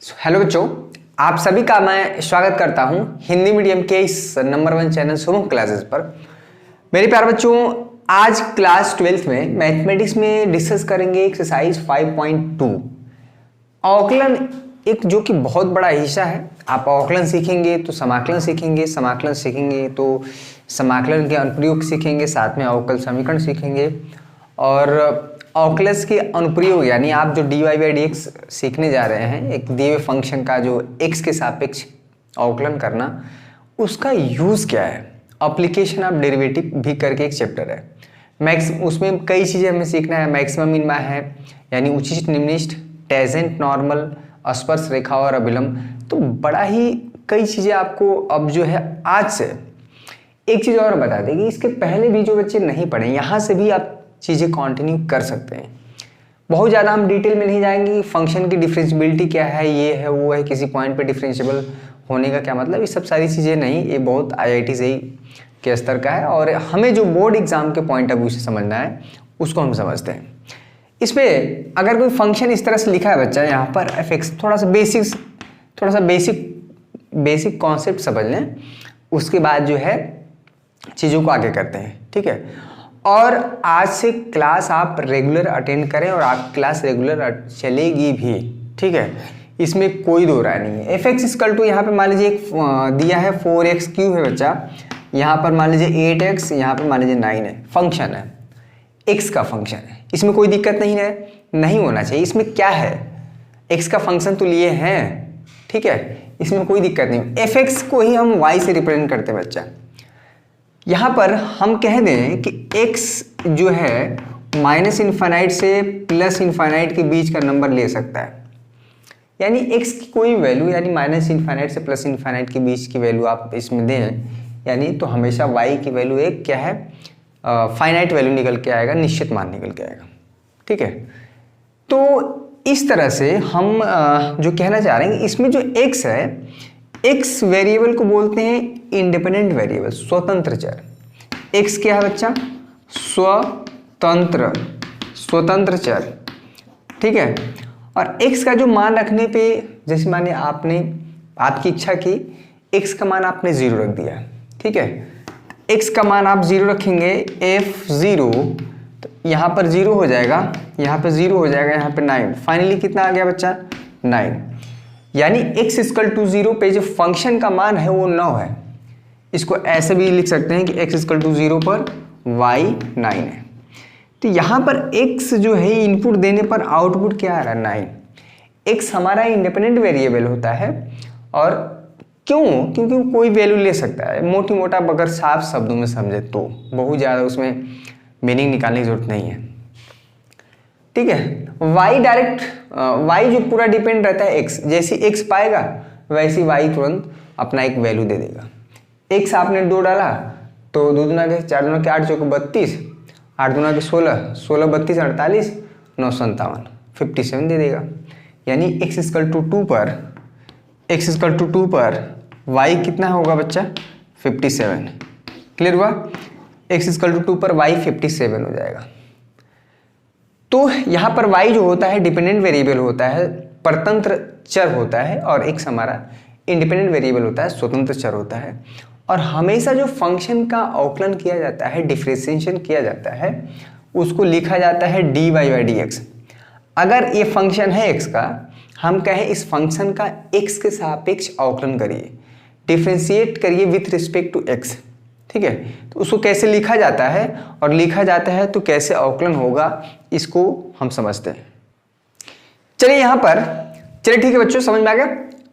Hello बच्चों, आप सभी का मैं स्वागत करता हूं हिंदी मीडियम के इस नंबर 1 चैनल शुभम क्लासेस पर। मेरे प्यारे बच्चों, आज क्लास 12th में मैथमेटिक्स में डिस्कस करेंगे एक्सरसाइज 5.2 अवकलन, एक जो कि बहुत बड़ा हिस्सा है। आप अवकलन सीखेंगे तो समाकलन सीखेंगे, समाकलन सीखेंगे तो समाकलन के अनुप्रयोग सीखेंगे, साथ में अवकल समीकरण सीखेंगे और अवकलज के अनुप्रयोग यानी आप जो dy बाई dx सीखने जा रहे हैं, एक दिए हुए फंक्शन का जो x के सापेक्ष अवकलन करना, उसका यूज़ क्या है, एप्लीकेशन ऑफ डेरिवेटिव भी करके एक चैप्टर है। मैक्स उसमें कई चीज़ें हमें सीखना है। मैक्सिमम मिनिमा है यानी उचित निम्निष्ठ, टेंजेंट नॉर्मल, स्पर्श रेखा और अभिलंब, तो बड़ा ही कई चीज़ें आपको अब जो है आज से। एक चीज़ और बता दें कि इसके पहले भी जो बच्चे नहीं पढ़े, यहाँ से भी आप चीज़ें कंटिन्यू कर सकते हैं। बहुत ज़्यादा हम डिटेल में नहीं जाएंगे कि फंक्शन की डिफरेंशियबिलिटी क्या है, ये है वो है, किसी पॉइंट पे डिफरेंशिएबल होने का क्या मतलब, ये सब सारी चीज़ें नहीं। ये बहुत IIT से ही के स्तर का है और हमें जो बोर्ड एग्जाम के पॉइंट ऑफ व्यू से समझना है उसको हम समझते हैं। इसमें अगर कोई फंक्शन इस तरह से लिखा है बच्चा, यहाँ पर fx, थोड़ा सा बेसिक कॉन्सेप्ट समझ लें, उसके बाद जो है चीज़ों को आगे करते हैं, ठीक है। और आज से क्लास आप रेगुलर अटेंड करें और आप क्लास रेगुलर चलेगी भी, ठीक है, इसमें कोई दो राय नहीं है। fx इक्वल टू यहाँ पे मान लीजिए एक दिया है 4x क्यूब है बच्चा, यहाँ पर मान लीजिए 8x, यहाँ पर मान लीजिए 9 है, फंक्शन है, x का फंक्शन है, इसमें कोई दिक्कत नहीं है, नहीं होना चाहिए। इसमें क्या है, x का फंक्शन तो लिए हैं, ठीक है, इसमें कोई दिक्कत नहीं। fx को ही हम y से रिप्रेजेंट करते हैं बच्चा। यहाँ पर हम कह दें कि x जो है माइनस इन्फाइनाइट से प्लस इन्फाइनाइट के बीच का नंबर ले सकता है, यानी x की कोई वैल्यू, यानी माइनस इन्फाइनाइट से प्लस इन्फाइनाइट के बीच की वैल्यू आप इसमें दें, यानी तो हमेशा y की वैल्यू एक क्या है, फाइनाइट वैल्यू निकल के आएगा, निश्चित मान निकल के आएगा, ठीक है। तो इस तरह से हम जो कहना चाह रहे हैं कि इसमें जो x है, x वेरिएबल को बोलते हैं इंडिपेंडेंट वेरिएबल, स्वतंत्र चर। x क्या है बच्चा, स्वतंत्र चर, ठीक है। और x का जो मान रखने पे, जैसे माने आपने आपकी इच्छा की, x का मान आपने 0 रख दिया, ठीक है, x का मान आप 0 रखेंगे, f0, तो यहाँ पर 0 हो जाएगा, यहाँ पे 0 हो जाएगा, यहाँ पे 9, फाइनली कितना आ गया बच्चा, 9। यानी x इक्वल टू 0 पे जो फंक्शन का मान है वो 9 है। इसको ऐसे भी लिख सकते हैं कि x इक्वल टू 0 पर y 9 है। तो यहाँ पर x जो है इनपुट देने पर आउटपुट क्या आ रहा है, 9। x हमारा इंडिपेंडेंट वेरिएबल होता है और क्योंकि कोई वैल्यू ले सकता है। मोटी मोटा अगर साफ शब्दों में समझे तो, बहुत ज़्यादा उसमें मीनिंग निकालने की जरूरत नहीं है, ठीक है। y जो पूरा डिपेंड रहता है x, जैसी x पाएगा वैसी y तुरंत अपना एक वैल्यू दे देगा। x आपने 2 डाला तो 2 दूना के 4 दूना के 8 चौको 32, 8 दूना के 16, 16 32 48, 9 57, 57 दे देगा। यानी x इक्वल टू 2 पर y कितना होगा बच्चा, 57। क्लियर हुआ, x इक्वल टू 2 पर y 57 हो जाएगा। तो यहाँ पर y जो होता है डिपेंडेंट वेरिएबल होता है, परतंत्र चर होता है, और x हमारा इंडिपेंडेंट वेरिएबल होता है, स्वतंत्र चर होता है। और हमेशा जो फंक्शन का अवकलन किया जाता है, डिफरेंशिएशन किया जाता है, उसको लिखा जाता है dy बाई dx। अगर ये फंक्शन है x का, हम कहें इस फंक्शन का x के सापेक्ष अवकलन करिए, डिफरेंशिएट करिए विथ रिस्पेक्ट टू x, ठीक है। तो उसको कैसे लिखा जाता है, और लिखा जाता है तो कैसे अवकलन होगा, इसको हम समझते हैं। चलिए यहाँ पर, चलिए ठीक है बच्चों, समझ में आ गया।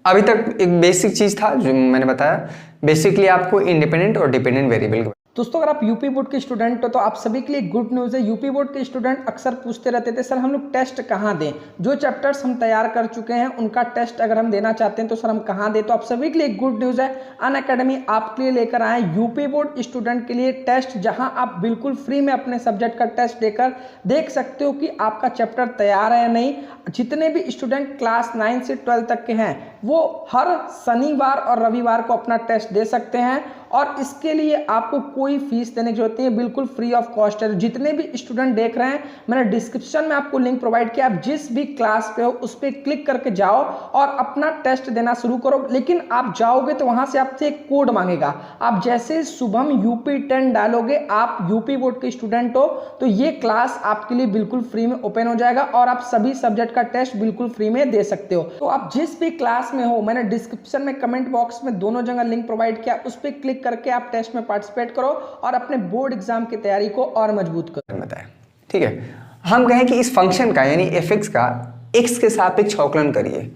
अभी तक एक बेसिक चीज था जो मैंने बताया, बेसिकली आपको इंडिपेंडेंट और डिपेंडेंट वेरिएबल। दोस्तों अगर आप यूपी बोर्ड के स्टूडेंट हो तो आप सभी के लिए गुड न्यूज़ है। यूपी बोर्ड के स्टूडेंट अक्सर पूछते रहते थे सर हम लोग टेस्ट कहाँ दें, जो चैप्टर्स हम तैयार कर चुके हैं उनका टेस्ट अगर हम देना चाहते हैं तो सर हम कहाँ दें। तो आप सभी के लिए गुड न्यूज़ है, अनअकैडमी आपके लिए लेकर आए यूपी बोर्ड स्टूडेंट के लिए टेस्ट, जहाँ आप बिल्कुल फ्री में अपने सब्जेक्ट का टेस्ट देकर देख सकते हो कि आपका चैप्टर तैयार है या नहीं। जितने भी स्टूडेंट क्लास 9 से 12 तक के हैं, वो हर शनिवार और रविवार को अपना टेस्ट दे सकते हैं और इसके लिए आपको कोई फीस देने की जरूरत नहीं है, बिल्कुल फ्री ऑफ कॉस्ट है। जितने भी स्टूडेंट देख रहे हैं, मैंने डिस्क्रिप्शन में आपको लिंक प्रोवाइड किया, आप जिस भी क्लास पे हो उस पर क्लिक करके जाओ और अपना टेस्ट देना शुरू करो। लेकिन आप जाओगे तो वहां से आपसे एक कोड मांगेगा, आप जैसे शुभम UP10 डालोगे, आप यूपी बोर्ड के स्टूडेंट हो तो ये क्लास आपके लिए बिल्कुल फ्री में ओपन हो जाएगा और आप सभी सब्जेक्ट का टेस्ट बिल्कुल फ्री में दे सकते हो। तो आप जिस भी क्लास में हो, मैंने डिस्क्रिप्शन में कमेंट बॉक्स में दोनों जगह लिंक प्रोवाइड किया, उस पर क्लिक करके आप टेस्ट में पार्टिसिपेट करो और अपने बोर्ड एग्जाम की तैयारी को और मजबूत करो। बताएं, ठीक है। हम कहें कि इस फंक्शन का यानी fx का x के सापेक्ष अवकलन करिए।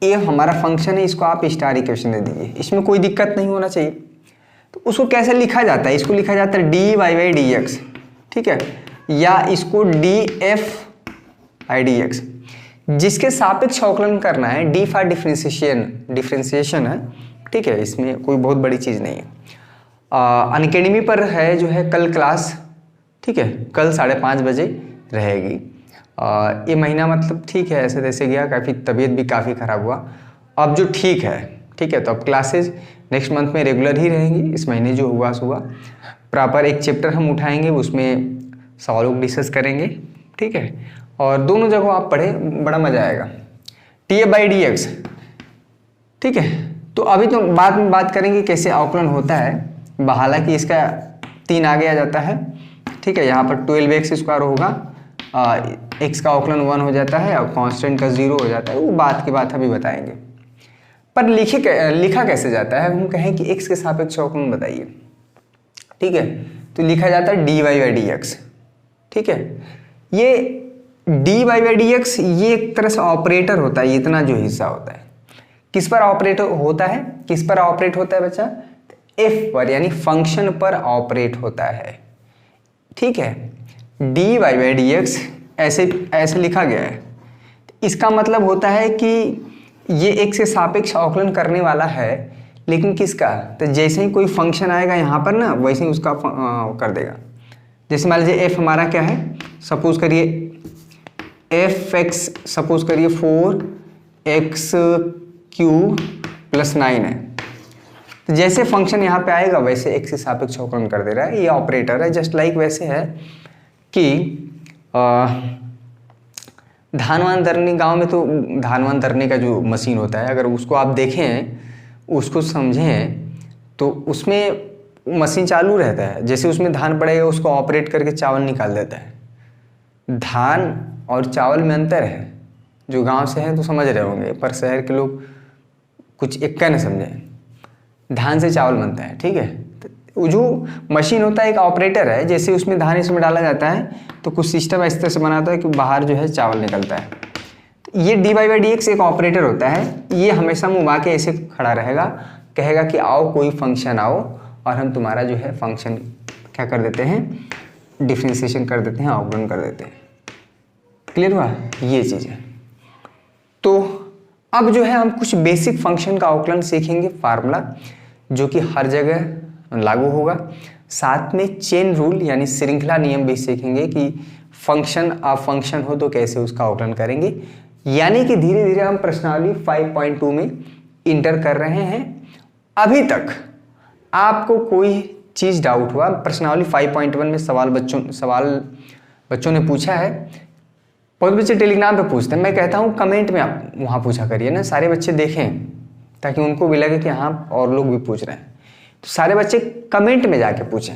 ये हमारा फंक्शन है, इसको आप स्टार इक्वेशन दे दीजिए, इसमें कोई दिक्कत नहीं होना चाहिए। तो उसको कैसे लिखा जाता है? इसको लिखा जाता है dy/dx, ठीक है, या इसको df/dx। जिसके सापेक्ष अवकलन करना है, डी फॉर डिफरेंशिएशन है, ठीक है, इसमें कोई बहुत बड़ी चीज़ नहीं है। अनअकैडमी पर है जो है कल क्लास, ठीक है, कल 5:30 बजे रहेगी। ये महीना मतलब ठीक है, ऐसे तैसे गया, काफ़ी तबीयत भी काफ़ी ख़राब हुआ। अब जो ठीक है, ठीक है, तो अब क्लासेज नेक्स्ट मंथ में रेगुलर ही रहेंगी। इस महीने जो हुआ सो हुआ, प्रॉपर एक चैप्टर हम उठाएंगे, उसमें सवालों को डिस्कस करेंगे, ठीक है, और दोनों जगह आप पढ़े, बड़ा मज़ा आएगा। df/dx, ठीक है। तो अभी तो बाद में बात करेंगे कैसे अवकलन होता है। हालांकि इसका 3 आगे आ जाता है, ठीक है, यहाँ पर 12x² होगा, x का अवकलन 1 हो जाता है और कांस्टेंट का 0 हो जाता है, वो बात की बात अभी बताएंगे। पर लिखा कैसे जाता है? हम कहें कि x के सापेक्ष अवकलन बताइए, ठीक है, तो लिखा जाता है dy/dx, ठीक है। ये dy/dx ये एक तरह से ऑपरेटर होता है, इतना जो हिस्सा होता है किस पर ऑपरेट होता है? किस पर ऑपरेट होता है बच्चा? f पर, यानी फंक्शन पर ऑपरेट होता है, ठीक है। dy/dx ऐसे लिखा गया है, इसका मतलब होता है कि ये x के सापेक्ष अवकलन करने वाला है, लेकिन किसका? तो जैसे ही कोई फंक्शन आएगा यहाँ पर ना, वैसे ही उसका कर देगा। जैसे मान लीजिए f हमारा क्या है, सपोज करिए fx, सपोज करिए 4x³ + 9 है। तो जैसे फंक्शन यहाँ पे आएगा वैसे x के सापेक्ष अवकलन कर दे रहा है, ये ऑपरेटर है। जस्ट लाइक वैसे है कि धान दरने, गांव में तो धान दरने का जो मशीन होता है, अगर उसको आप देखें, उसको समझें, तो उसमें मशीन चालू रहता है। जैसे उसमें धान पड़ेगा, उसको ऑपरेट करके चावल निकाल देता है। धान और चावल में अंतर है। जो गांव से हैं तो समझ रहे होंगे, पर शहर के लोग कुछ इक्का नहीं समझे। धान से चावल बनता है, ठीक है। तो जो मशीन होता है एक ऑपरेटर है, जैसे उसमें धान इसमें डाला जाता है तो कुछ सिस्टम इस तरह से बनाता है कि बाहर जो है चावल निकलता है। तो ये dy/dx एक ऑपरेटर होता है, ये हमेशा मुँह के ऐसे खड़ा रहेगा, कहेगा कि आओ कोई फंक्शन आओ, और हम तुम्हारा जो है फंक्शन क्या कर देते हैं, डिफरेंशिएशन कर देते हैं, अवकलन कर देते हैं। क्लियर हुआ? ये चीज़ है। तो अब जो है हम कुछ बेसिक फंक्शन का अवकलन सीखेंगे, फार्मूला जो कि हर जगह लागू होगा। साथ में चेन रूल यानी श्रृंखला नियम भी सीखेंगे कि फंक्शन फंक्शन हो तो कैसे उसका अवकलन करेंगे। यानी कि धीरे धीरे हम प्रश्नावली 5.2 में इंटर कर रहे हैं। अभी तक आपको कोई चीज़ डाउट हुआ? प्रश्नावली 5.1 में सवाल बच्चों ने पूछा है। बहुत बच्चे टेलीग्राम पे पूछते हैं, मैं कहता हूँ कमेंट में आप वहाँ पूछा करिए ना, सारे बच्चे देखें ताकि उनको भी लगे कि हाँ और लोग भी पूछ रहे हैं। तो सारे बच्चे कमेंट में जाके पूछें,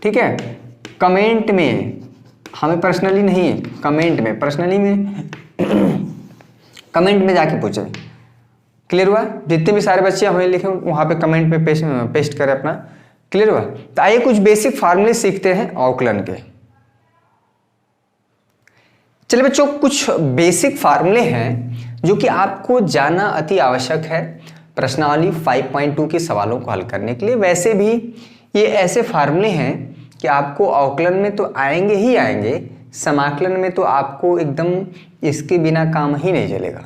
ठीक है। कमेंट में, हमें पर्सनली नहीं, कमेंट में, पर्सनली में कमेंट में जाके पूछें। क्लियर हुआ? जितने भी सारे बच्चे हमें लिखे वहाँ पे कमेंट में पेस्ट करें अपना। क्लियर हुआ? तो आइए कुछ बेसिक फार्मूले सीखते हैं अवकलन के। चलिए बच्चों, कुछ बेसिक फार्मूले हैं जो कि आपको जानना अति आवश्यक है प्रश्नावली 5.2 के सवालों को हल करने के लिए। वैसे भी ये ऐसे फार्मूले हैं कि आपको अवकलन में तो आएंगे ही आएंगे, समाकलन में तो आपको एकदम इसके बिना काम ही नहीं चलेगा।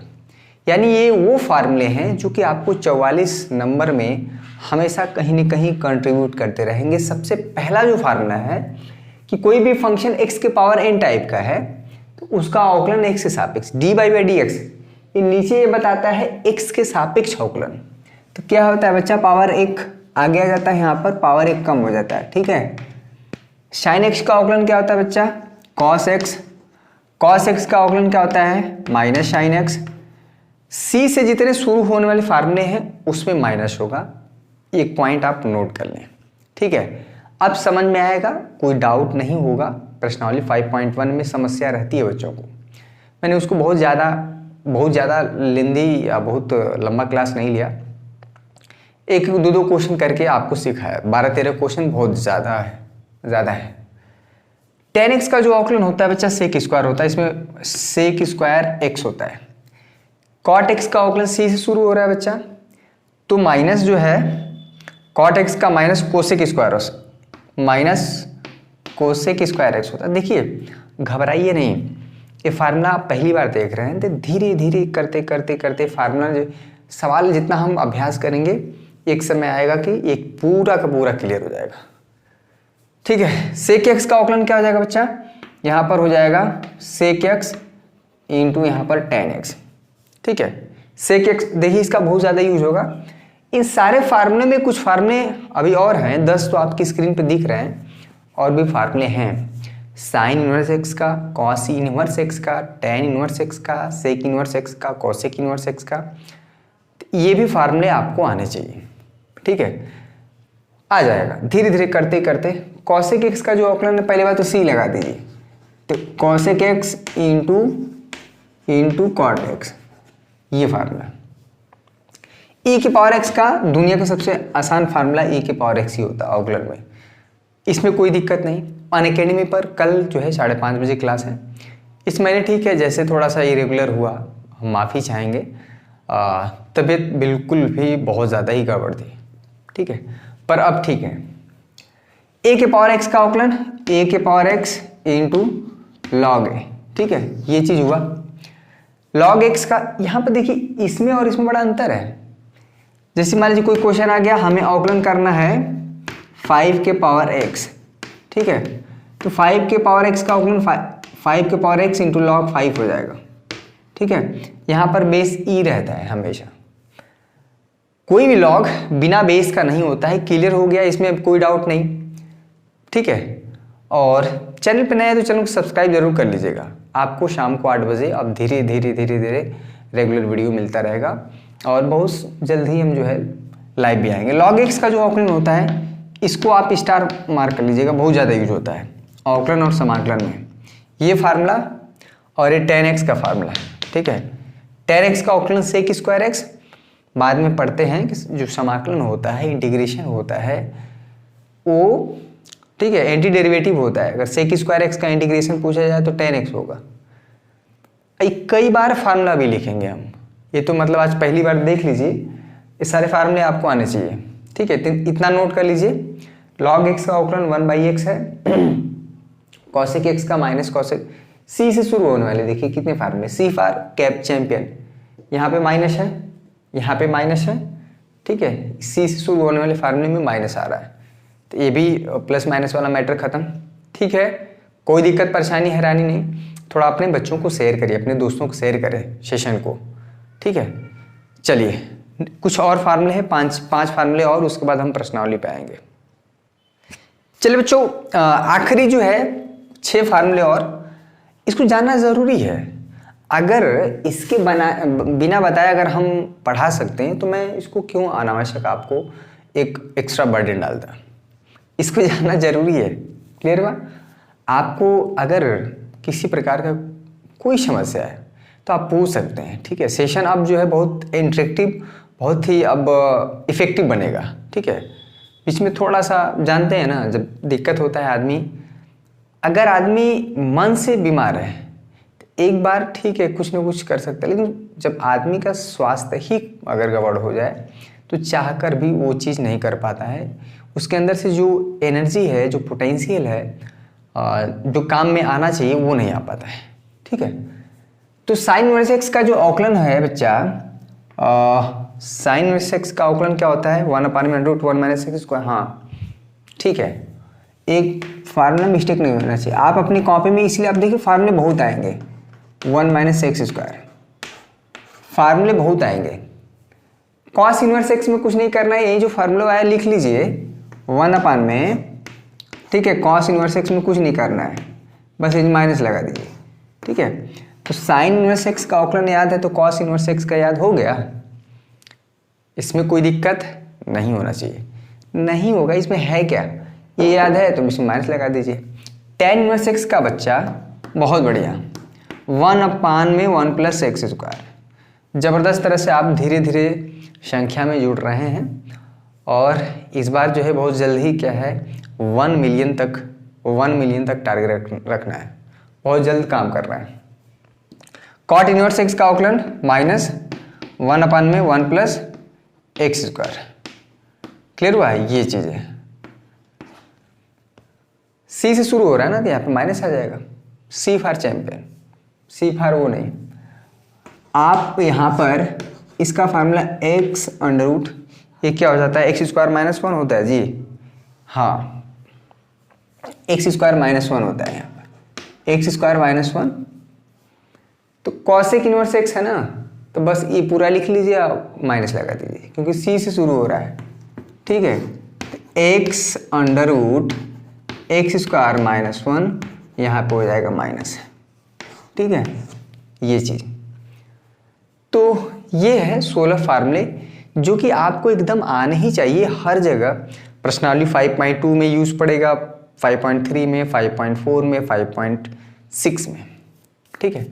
यानी ये वो फार्मूले हैं जो कि आपको 44 नंबर में हमेशा कहीं न कहीं कंट्रीब्यूट करते रहेंगे। सबसे पहला जो फार्मूला है कि कोई भी फंक्शन x के पावर n टाइप का है तो उसका अवकलन x के सापेक्ष dy/dx, ये नीचे ये बताता है x के सापेक्ष अवकलन। तो क्या होता है बच्चा, पावर 1 आगे आ जाता है, यहाँ पर पावर 1 कम हो जाता है, ठीक है। साइन x का अवकलन क्या होता है बच्चा, कॉस x। कॉस x का अवकलन क्या होता है, माइनस साइन x। c से जितने शुरू होने वाले फार्मूले हैं उसमें माइनस होगा, एक पॉइंट आप नोट कर लें, ठीक है। अब समझ में आएगा, कोई डाउट नहीं होगा। प्रश्नावली 5.1 में समस्या रहती है बच्चों को, मैंने उसको बहुत ज़्यादा लेंदी या बहुत लंबा क्लास नहीं लिया, एक दो क्वेश्चन करके आपको सिखाया। 12-13 क्वेश्चन बहुत ज़्यादा है। tan x का जो अवकलन होता है बच्चा सेक स्क्वायर होता है, इसमें सेक स्क्वायर x होता है। cot x का अवकलन c से शुरू हो रहा है बच्चा, तो माइनस जो है cot x का माइनस कोसेक स्क्वायर x होता है। देखिए घबराइए नहीं, ये फार्मूला आप पहली बार देख रहे हैं, तो धीरे धीरे करते फार्मूला सवाल जितना हम अभ्यास करेंगे एक समय आएगा कि एक पूरा का पूरा क्लियर हो जाएगा, ठीक है। सेक एक्स का अवकलन क्या हो जाएगा बच्चा, यहाँ पर हो जाएगा सेक एक्स इंटू यहाँ पर टेन एक्स, ठीक है। सेक एक्स देखिए इसका बहुत ज़्यादा यूज होगा। इन सारे फार्मूले में कुछ फार्मूले अभी और हैं, 10 तो आपकी स्क्रीन पे दिख रहे हैं, और भी फार्मूले हैं। साइन इनवर्स एक्स का, कॉस इनवर्स एक्स का, टेन इनवर्स एक्स का, सेक इनवर्स एक्स का, कॉसेक इनवर्स एक्स का, ये भी फार्मूले आपको आने चाहिए, ठीक है। आ जाएगा धीरे धीरे करते। कॉसेक एक्स का जो अवकलन है, पहले बात तो सी लगा दीजिए, तो cosec x into cot x, ये फार्मूला। e की पावर x का दुनिया का सबसे आसान फार्मूला e की पावर x ही होता है अवकलन में, इसमें कोई दिक्कत नहीं। अनअकैडमी पर कल जो है 5:30 बजे क्लास है। इस महीने ठीक है, जैसे थोड़ा सा इरेगुलर हुआ, हम माफ़ी चाहेंगे, तबीयत बिल्कुल भी बहुत ज़्यादा ही गड़बड़ थी, ठीक है, पर अब ठीक है। a के पावर x का अवकलन a के power x into log a, ठीक है, ये चीज़ हुआ। लॉग x का यहाँ पर देखिए, इसमें और इसमें बड़ा अंतर है। जैसे मान लीजिए कोई क्वेश्चन आ गया, हमें अवकलन करना है 5 के पावर x, ठीक है, तो 5 के पावर x का अवकलन 5 के पावर x इंटू लॉग 5 हो जाएगा, ठीक है। यहाँ पर बेस e रहता है हमेशा, कोई भी लॉग बिना बेस का नहीं होता है। क्लियर हो गया, इसमें कोई डाउट नहीं, ठीक है। और चैनल पे नया है तो चैनल को सब्सक्राइब जरूर कर लीजिएगा। आपको शाम को 8 बजे अब धीरे धीरे रेगुलर वीडियो मिलता रहेगा, और बहुत जल्द ही हम जो है लाइव भी आएंगे। लॉग एक्स का जो अवकलन होता है, इसको आप स्टार मार्क कर लीजिएगा, बहुत ज़्यादा यूज होता है अवकलन और समाकलन में, ये फार्मूला। और ये tan x का फार्मूला, ठीक है। tan x का अवकलन सेक स्क्वायर एक्स, बाद में पढ़ते हैं कि जो समाकलन होता है, इंटीग्रेशन होता है, वो ठीक है एंटी डेरिवेटिव होता है। अगर सेक स्क्वायर एक्स का इंटीग्रेशन पूछा जाए तो tan x होगा। कई बार फार्मूला भी लिखेंगे हम, ये तो मतलब आज पहली बार देख लीजिए, ये सारे फार्मूले आपको आने चाहिए, ठीक है। इतना नोट कर लीजिए, log x का अवकलन 1/x है, cosec x का माइनस cosec, c से शुरू होने वाले देखिए कितने फार्मूले, c फॉर कैप चैंपियन, यहाँ पे माइनस है, यहाँ पे माइनस है, ठीक है। c से शुरू होने वाले फार्मूले में माइनस आ रहा है, तो ये भी प्लस माइनस वाला मैटर खत्म, ठीक है। कोई दिक्कत परेशानी हैरानी नहीं। थोड़ा अपने बच्चों को शेयर करिए, अपने दोस्तों को शेयर करें सेशन को, ठीक है। चलिए कुछ और फार्मूले हैं, पांच फार्मूले और, उसके बाद हम प्रश्नावली पे आएंगे। चलिए बच्चों, आखिरी जो है 6 फार्मूले और, इसको जानना ज़रूरी है। अगर इसके बिना बताए अगर हम पढ़ा सकते हैं तो मैं इसको क्यों अनावश्यक आपको एक एक्स्ट्रा बर्डन डालता, इसको जानना ज़रूरी है। क्लियर हुआ? आपको अगर किसी प्रकार का कोई समस्या है तो आप पूछ सकते हैं, ठीक है। सेशन अब जो है बहुत इंटरेक्टिव, बहुत ही अब इफ़ेक्टिव बनेगा, ठीक है। बीच में थोड़ा सा जानते हैं ना, जब दिक्कत होता है आदमी, अगर आदमी मन से बीमार है तो एक बार ठीक है कुछ ना कुछ कर सकता है, लेकिन जब आदमी का स्वास्थ्य ही अगर गड़बड़ हो जाए तो चाहकर भी वो चीज़ नहीं कर पाता है। उसके अंदर से जो एनर्जी है, जो पोटेंशियल है, जो काम में आना चाहिए, वो नहीं आ पाता है, ठीक है। तो साइन इनवर्स एक्स का जो अवकलन है बच्चा, साइन इनवर्स एक्स का अवकलन क्या होता है, 1/√1 - x²। हाँ ठीक है, एक फार्मूला मिस्टेक नहीं होना चाहिए। आप अपनी कॉपी में, इसलिए आप देखिए फार्मूले बहुत आएंगे, 1 - x²। फार्मूले बहुत आएंगे। कॉस इनवर्स एक्स में कुछ नहीं करना है, यही जो फार्मूला आया लिख लीजिए 1 में, ठीक है। कॉस इनवर्स एक्स में कुछ नहीं करना है, बस ये माइनस लगा दीजिए, ठीक है। तो साइन इनवर्स एक्स का अवकलन याद है तो कॉस इनवर्स एक्स का याद हो गया, इसमें कोई दिक्कत नहीं होना चाहिए। नहीं होगा, इसमें है क्या, ये याद है तो इसमें माइनस लगा दीजिए। टेन इनवर्स एक्स का बच्चा, बहुत बढ़िया, 1 में 1 प्लस एक्स स्क्वायर। ज़बरदस्त तरह से आप धीरे धीरे संख्या में जुड़ रहे हैं और इस बार जो है बहुत जल्द ही क्या है 1 मिलियन तक टारगेट रखना है, बहुत जल्द काम कर रहा है। कॉट इनवर्स एक्स का अवकलन माइनस 1 में 1 प्लस एक्स स्क्वायर। क्लियर हुआ है, ये चीज़ है। सी से शुरू हो रहा है ना तो यहाँ पे माइनस आ जाएगा। सी फॉर चैंपियन, सी फॉर वो नहीं। आप यहाँ पर इसका फार्मूला एक्स अंडर रूट, ये क्या हो जाता है, एक्स स्क्वायर माइनस 1 होता है जी, हाँ एक्स स्क्वायर माइनस 1 होता है यहाँ पर, एक्स स्क्वायर माइनस 1। तो कॉसेक इनवर्स एक्स है ना, तो बस ये पूरा लिख लीजिए, माइनस लगा दीजिए क्योंकि सी से शुरू हो रहा है, ठीक है। X under root x square minus 1 यहाँ पे हो जाएगा माइनस, ठीक है, ये चीज़। तो ये है 16 फार्मूले जो कि आपको एकदम आने ही चाहिए हर जगह। प्रश्नावली 5.2 में यूज पड़ेगा, 5.3 में, 5.4 में, 5.6 में, ठीक है।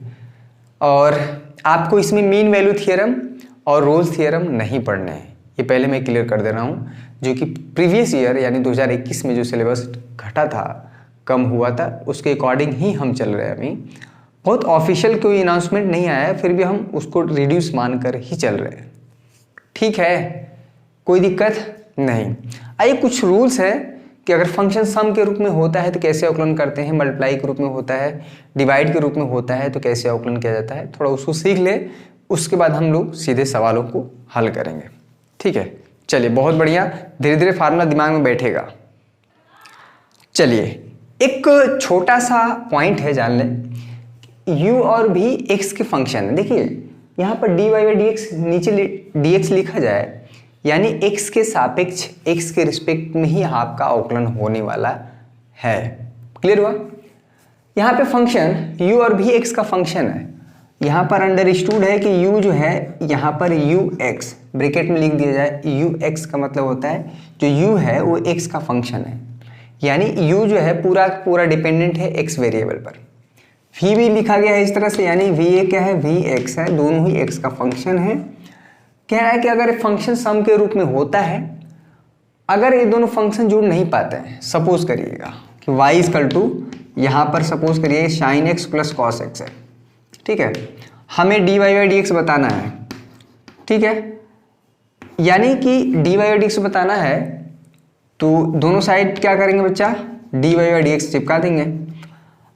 और आपको इसमें मीन वैल्यू थियरम और रोल्स थियरम नहीं पढ़ने हैं, ये पहले मैं क्लियर कर दे रहा हूँ। जो कि प्रीवियस ईयर यानी 2021 में जो सिलेबस घटा था, कम हुआ था, उसके अकॉर्डिंग ही हम चल रहे हैं। अभी बहुत ऑफिशियल कोई अनाउंसमेंट नहीं आया है, फिर भी हम उसको रिड्यूस मानकर ही चल रहे हैं, ठीक है, कोई दिक्कत नहीं। आइए कुछ रूल्स हैं कि अगर फंक्शन सम के रूप में होता है तो कैसे अवकलन करते हैं, मल्टीप्लाई के रूप में होता है, डिवाइड के रूप में होता है तो कैसे अवकलन किया जाता है, थोड़ा उसको सीख ले, उसके बाद हम लोग सीधे सवालों को हल करेंगे, ठीक है। चलिए बहुत बढ़िया, धीरे धीरे फार्मूला दिमाग में बैठेगा। चलिए एक छोटा सा पॉइंट है, जान लें, u और भी x के फंक्शन है। देखिए यहाँ पर dy बाई dx, नीचे dx लिखा जाए, यानी x के सापेक्ष x के रिस्पेक्ट में ही आपका अवकलन होने वाला है। क्लियर हुआ। यहाँ पे फंक्शन u और भी x का फंक्शन है, यहाँ पर अंडरस्टूड है कि u जो है यहाँ पर ux ब्रैकेट में लिख दिया जाए, ux का मतलब होता है जो u है वो x का फंक्शन है, यानी u जो है पूरा डिपेंडेंट है x वेरिएबल पर। v भी लिखा गया है इस तरह से, यानी va क्या है, vx है, दोनों ही x का फंक्शन है। कह रहा है कि अगर फंक्शन सम के रूप में होता है, अगर ये दोनों फंक्शन जुड़ नहीं पाते हैं, सपोज करिएगा कि y इक्वल टू, यहाँ पर सपोज करिए sine x plus cos x है, ठीक है, हमें dy बाई dx बताना है, ठीक है, यानी कि dy बाई dx बताना है तो दोनों साइड क्या करेंगे बच्चा, dy बाई dx चिपका देंगे।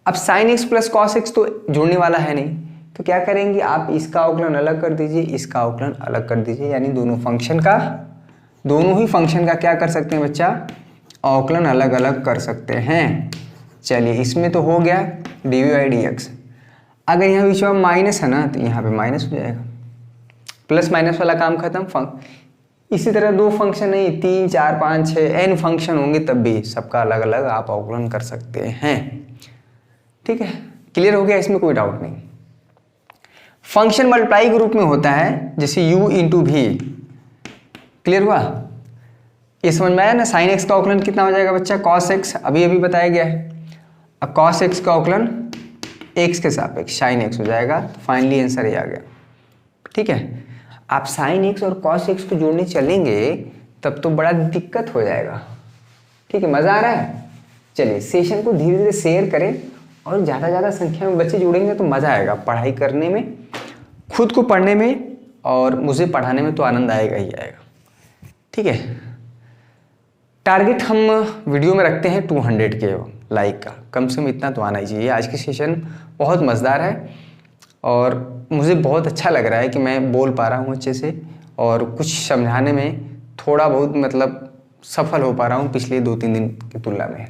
अब sine x plus cos x तो जुड़ने वाला है नहीं, तो क्या करेंगे आप इसका अवकलन अलग कर दीजिए, इसका अवकलन अलग कर दीजिए, यानी दोनों ही फंक्शन का क्या कर सकते हैं बच्चा, अवकलन अलग अलग कर सकते हैं। चलिए इसमें तो हो गया डी बाई डी एक्स। अगर यहाँ बीच में माइनस है ना तो यहाँ पे माइनस हो जाएगा, प्लस माइनस वाला काम खत्म। इसी तरह दो फंक्शन नहीं, 3 4 5 6 n फंक्शन होंगे तब भी सबका अलग अलग आप अवकलन कर सकते हैं, ठीक है। क्लियर हो गया, इसमें कोई डाउट नहीं। फंक्शन मल्टीप्लाई के रूप में होता है, जैसे u इंटू भी। क्लियर हुआ, ये समझ में आया ना। साइन एक्स का अवकलन कितना हो जाएगा बच्चा, कॉस एक्स, अभी अभी बताया गया है। अब कॉस एक्स का अवकलन एक्स के सापेक्ष साइन एक्स हो जाएगा, तो फाइनली आंसर ये आ गया, ठीक है। आप साइन एक्स और कॉस एक्स को जोड़ने चलेंगे तब तो बड़ा दिक्कत हो जाएगा, ठीक है। मज़ा आ रहा है। चलिए सेशन को धीरे धीरे शेयर करें और ज़्यादा संख्या में बच्चे जुड़ेंगे तो मज़ा आएगा पढ़ाई करने में, खुद को पढ़ने में, और मुझे पढ़ाने में तो आनंद आएगा ही आएगा, ठीक है। टारगेट हम वीडियो में रखते हैं 200 के लाइक का, कम से कम इतना तो आना ही चाहिए। आज की सेशन बहुत मज़ेदार है और मुझे बहुत अच्छा लग रहा है कि मैं बोल पा रहा हूँ अच्छे से और कुछ समझाने में थोड़ा बहुत मतलब सफल हो पा रहा हूँ पिछले 2-3 दिन की तुलना में।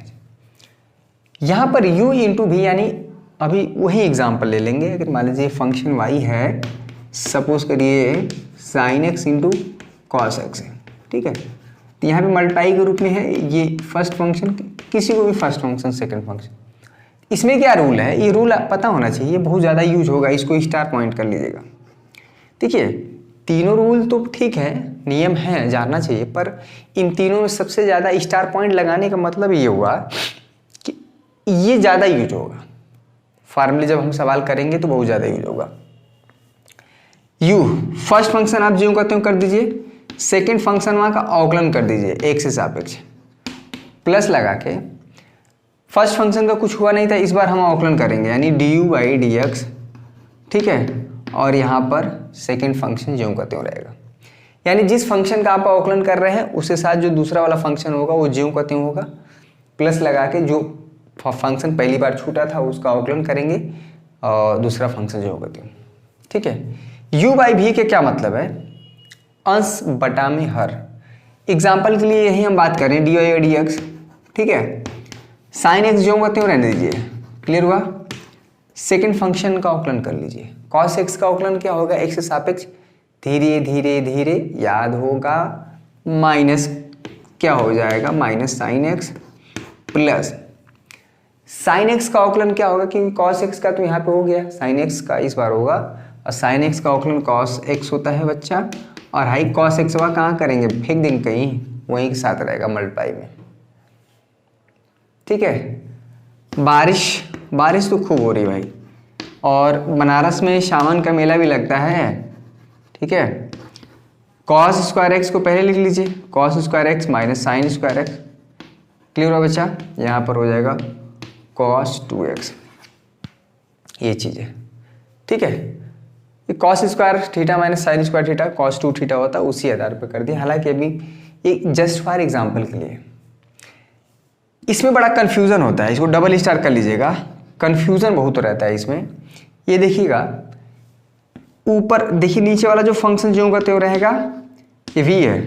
यहाँ पर u इंटू भी, यानी अभी वही एग्जाम्पल ले लेंगे। अगर मान लीजिए फंक्शन y है, सपोज करिए sine x into cos x है, ठीक है। तो यहाँ पे मल्टीप्लाई के रूप में है ये फर्स्ट फंक्शन, किसी को भी फर्स्ट फंक्शन सेकंड फंक्शन। इसमें क्या रूल है, ये रूल पता होना चाहिए, बहुत ज़्यादा यूज होगा, इसको स्टार पॉइंट कर लीजिएगा। देखिए तीनों रूल तो ठीक है, नियम है, जानना चाहिए, पर इन तीनों में सबसे ज़्यादा स्टार पॉइंट लगाने का मतलब ये हुआ कि ये ज़्यादा यूज होगा। फार्मूले जब हम सवाल करेंगे तो बहुत ज़्यादा यूज होगा। यू फर्स्ट फंक्शन आप जो कहते हो कर दीजिए, सेकेंड फंक्शन वहाँ का अवकलन कर दीजिए एक से सापेक्ष, प्लस लगा के फर्स्ट फंक्शन का कुछ हुआ नहीं था, इस बार हम अवकलन करेंगे यानी D you by d x, ठीक है। और यहाँ पर सेकेंड फंक्शन ज्यों का त्यों रहेगा, यानी जिस फंक्शन का आप अवकलन कर रहे हैं उसके साथ जो दूसरा वाला फंक्शन होगा वो ज्यों का त्यों होगा, प्लस लगा के जो फंक्शन पहली बार छूटा था उसका अवकलन करेंगे और दूसरा फंक्शन ज्यों का त्यों, ठीक है। u बाई भी के क्या मतलब है, अंश बटा में हर। एग्जाम्पल के लिए यही हम बात करें डी वाई डी एक्स, ठीक है। साइन एक्स ज्यों का त्यों रहने दीजिए, क्लियर हुआ। सेकेंड फंक्शन का अवकलन कर लीजिए, कॉस एक्स का अवकलन क्या होगा, एक्स से सापेक्ष, धीरे धीरे धीरे याद होगा, माइनस क्या हो जाएगा, minus sine x plus sine x का अवकलन क्या होगा, क्योंकि कॉस एक्स का तो यहाँ पे हो गया, साइन एक्स का इस बार होगा, और साइन एक्स का अवकलन कॉस एक्स होता है बच्चा, और हाई कॉस एक्स वह कहाँ करेंगे, फेंक देंगे कहीं, वहीं के साथ रहेगा मल्टीप्लाई में, ठीक है। बारिश तो खूब हो रही भाई, और बनारस में सावन का मेला भी लगता है, ठीक है। कॉस स्क्वायर एक्स को पहले लिख लीजिए, cos square x minus sine square x, clear हुआ बच्चा। यहाँ पर हो जाएगा कॉस 2x, ये चीज़ है, ठीक है। ये cos square theta minus sine square theta cos 2 theta होता है, उसी आधार पर कर दिया। हालांकि अभी एक जस्ट फॉर एग्जाम्पल के लिए, इसमें बड़ा कन्फ्यूज़न होता है, इसको डबल स्टार कर लीजिएगा, कन्फ्यूज़न बहुत रहता है इसमें। ये देखिएगा ऊपर देखिए, नीचे वाला जो फंक्शन जो का त्यों रहेगा ये v है,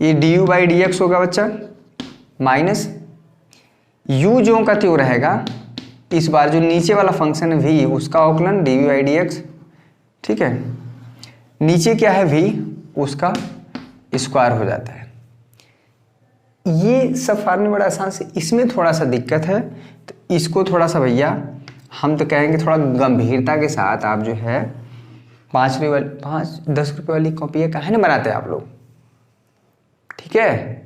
ये D you by d x होगा बच्चा, माइनस u जो का त्यों रहेगा, इस बार जो नीचे वाला फंक्शन है v उसका अवकलन d v by d x, ठीक है। नीचे क्या है v, उसका स्क्वायर हो जाता है। ये सब फार्मूले बड़ा आसान से, इसमें थोड़ा सा दिक्कत है, तो इसको थोड़ा सा भैया हम तो कहेंगे थोड़ा गंभीरता के साथ आप जो है 10 रुपये वाली कॉपी काहे ना बनाते हैं आप लोग, ठीक है।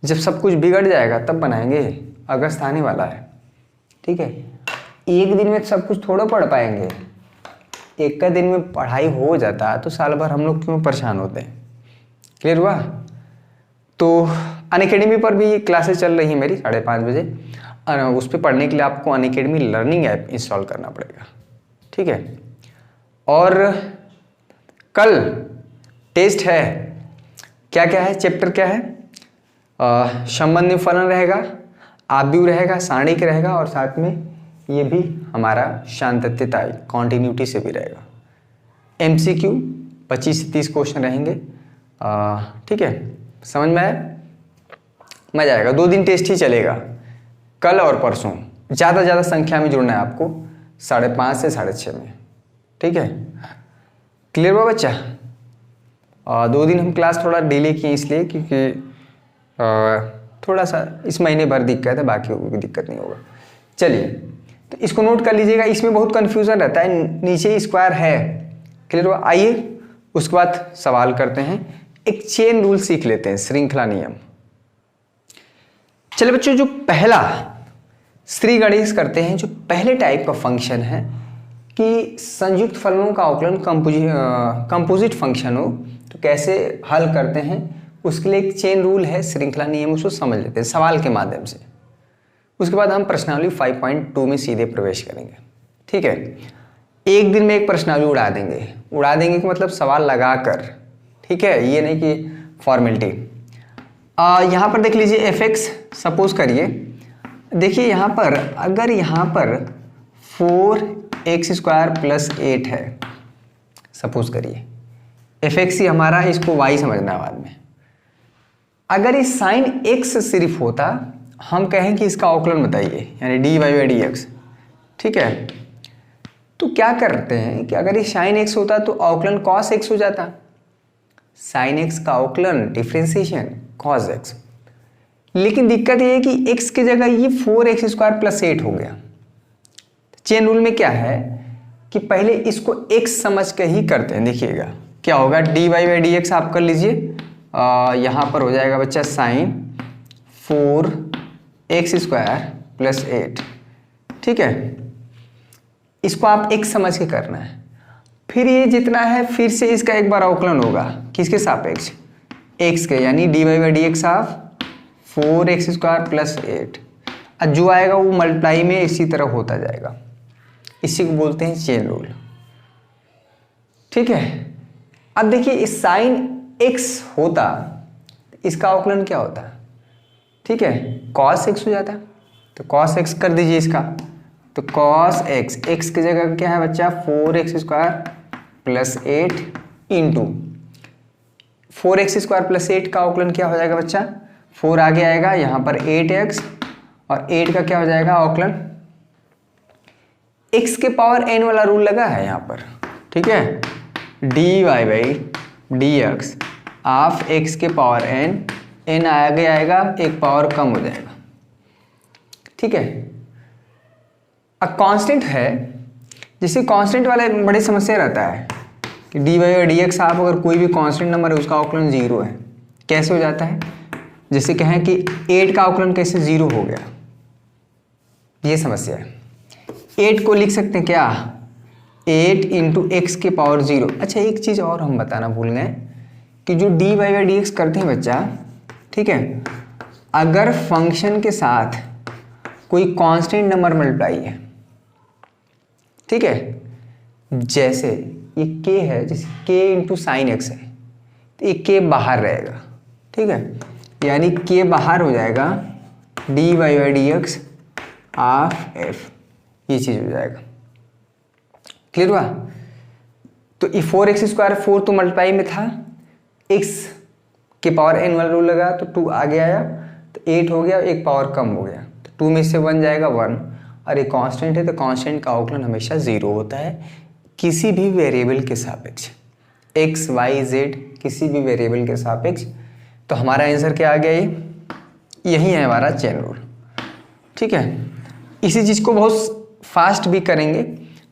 जब सब कुछ बिगड़ जाएगा तब बनाएंगे, अगस्त आने वाला है, ठीक है। एक दिन में सब कुछ थोड़ा पढ़ पाएंगे, एक का दिन में पढ़ाई हो जाता है तो साल भर हम लोग क्यों परेशान होते हैं, क्लियर हुआ। तो अनअकैडमी पर भी क्लासेस चल रही हैं मेरी 5:30 बजे, और उस पर पढ़ने के लिए आपको अनअकैडमी लर्निंग ऐप इंस्टॉल करना पड़ेगा, ठीक है। और कल टेस्ट है, क्या क्या है, चैप्टर क्या है, संबंधी फलन रहेगा, आव्यूह रहेगा, सारणिक रहेगा, और साथ में ये भी हमारा शांतत्यता कॉन्टिन्यूटी से भी रहेगा। MCQ 25 से 30 क्वेश्चन रहेंगे, ठीक है। समझ में आया, मजा आएगा। 2 दिन टेस्ट ही चलेगा, कल और परसों। ज़्यादा संख्या में जुड़ना है आपको, 5:30 से 6:30 में, ठीक है। क्लियर हुआ बच्चा। 2 दिन हम क्लास थोड़ा डिले किए इसलिए क्योंकि थोड़ा सा इस महीने भर दिक्कत है, बाकी कोई दिक्कत नहीं होगा। चलिए तो इसको नोट कर लीजिएगा, इसमें बहुत कन्फ्यूज़न रहता है, नीचे स्क्वायर है, क्लियर हुआ। आइए उसके बाद सवाल करते हैं, एक चेन रूल सीख लेते हैं, श्रृंखला नियम। चलिए बच्चों, जो पहला श्री गणेश करते हैं, जो पहले टाइप का फंक्शन है कि संयुक्त फलनों का अवकलन कंपोजिट फंक्शन हो तो कैसे हल करते हैं, उसके लिए एक चेन रूल है, श्रृंखला नियम, उसको समझ लेते हैं सवाल के माध्यम से। उसके बाद हम प्रश्नावली 5.2 में सीधे प्रवेश करेंगे, ठीक है। एक दिन में एक प्रश्नावली उड़ा देंगे कि मतलब सवाल लगाकर, ठीक है, ये नहीं कि फॉर्मेलिटी। यहाँ पर देख लीजिए fx, सपोज करिए, देखिए यहाँ पर अगर यहाँ पर 4x² + 8 है, सपोज करिए fx ही हमारा, इसको y समझना बाद में। अगर ये साइन x सिर्फ होता, हम कहें कि इसका अवकलन बताइए, यानी dy/dx, ठीक है। तो क्या करते हैं कि अगर ये साइन एक्स होता तो अवकलन कॉस एक्स हो जाता। साइन एक्स का अवकलन डिफ्रेंसिएशन कॉस एक्स। लेकिन दिक्कत ये है कि x की जगह ये 4x² + 8 हो गया। चेन रूल में क्या है कि पहले इसको x समझ के ही करते हैं। देखिएगा क्या होगा, dy/dx आप कर लीजिए, यहाँ पर हो जाएगा बच्चा साइन 4x² + 8। ठीक है, इसको आप x समझ के करना है। फिर ये जितना है फिर से इसका एक बार अवकलन होगा, किसके सापेक्ष, x के, यानी dy/dx ऑफ 4x² + 8। अब जो आएगा वो मल्टीप्लाई में इसी तरह होता जाएगा। इसी को बोलते हैं चेन रूल। ठीक है, अब देखिए इस साइन x होता, इसका अवकलन क्या होता, ठीक है, cos x हो जाता। तो cos x कर दीजिए इसका, तो cos x, x की जगह क्या है बच्चा 4x² + 8 इंटू 4x² + 8 का अवकलन क्या हो जाएगा बच्चा, 4 आगे आएगा, यहाँ पर 8x और 8 का क्या हो जाएगा अवकलन, x के पावर n वाला रूल लगा है यहाँ पर। ठीक है, dy/dx ऑफ x के पावर n आगे आएगा, एक पावर कम हो जाएगा। ठीक है, अब कांस्टेंट है, जिससे कांस्टेंट वाले बड़ी समस्या रहता है कि dy/dx आप अगर कोई भी कांस्टेंट नंबर है उसका अवकलन 0 है, कैसे हो जाता है, जैसे कहें कि 8 का अवकलन कैसे 0 हो गया, ये समस्या है। 8 को लिख सकते हैं क्या, 8 × x के पावर 0। अच्छा, एक चीज़ और हम बताना भूल गए कि जो dy/dx करते हैं बच्चा, ठीक है, अगर फंक्शन के साथ कोई कांस्टेंट नंबर मल्टीप्लाई है, ठीक है, जैसे ये k है, जैसे k × sin x है, तो ये k बाहर रहेगा। ठीक है, यानी k बाहर हो जाएगा, dy/dx ऑफ f, ये चीज़ हो जाएगा। क्लियर हुआ। तो ये 4x² 4 तो मल्टीप्लाई में था, x के पावर n वाला रूल लगा तो 2 आगे आया, तो 8 हो गया, एक पावर कम हो गया, तो 2 में से 1 जाएगा 1, और ये कांस्टेंट है तो कांस्टेंट का अवकलन हमेशा 0 होता है किसी भी वेरिएबल के सापेक्ष, x y z किसी भी वेरिएबल के सापेक्ष। तो हमारा आंसर क्या आ गया, यही है हमारा चेन रूल। ठीक है, इसी चीज़ को बहुत फास्ट भी करेंगे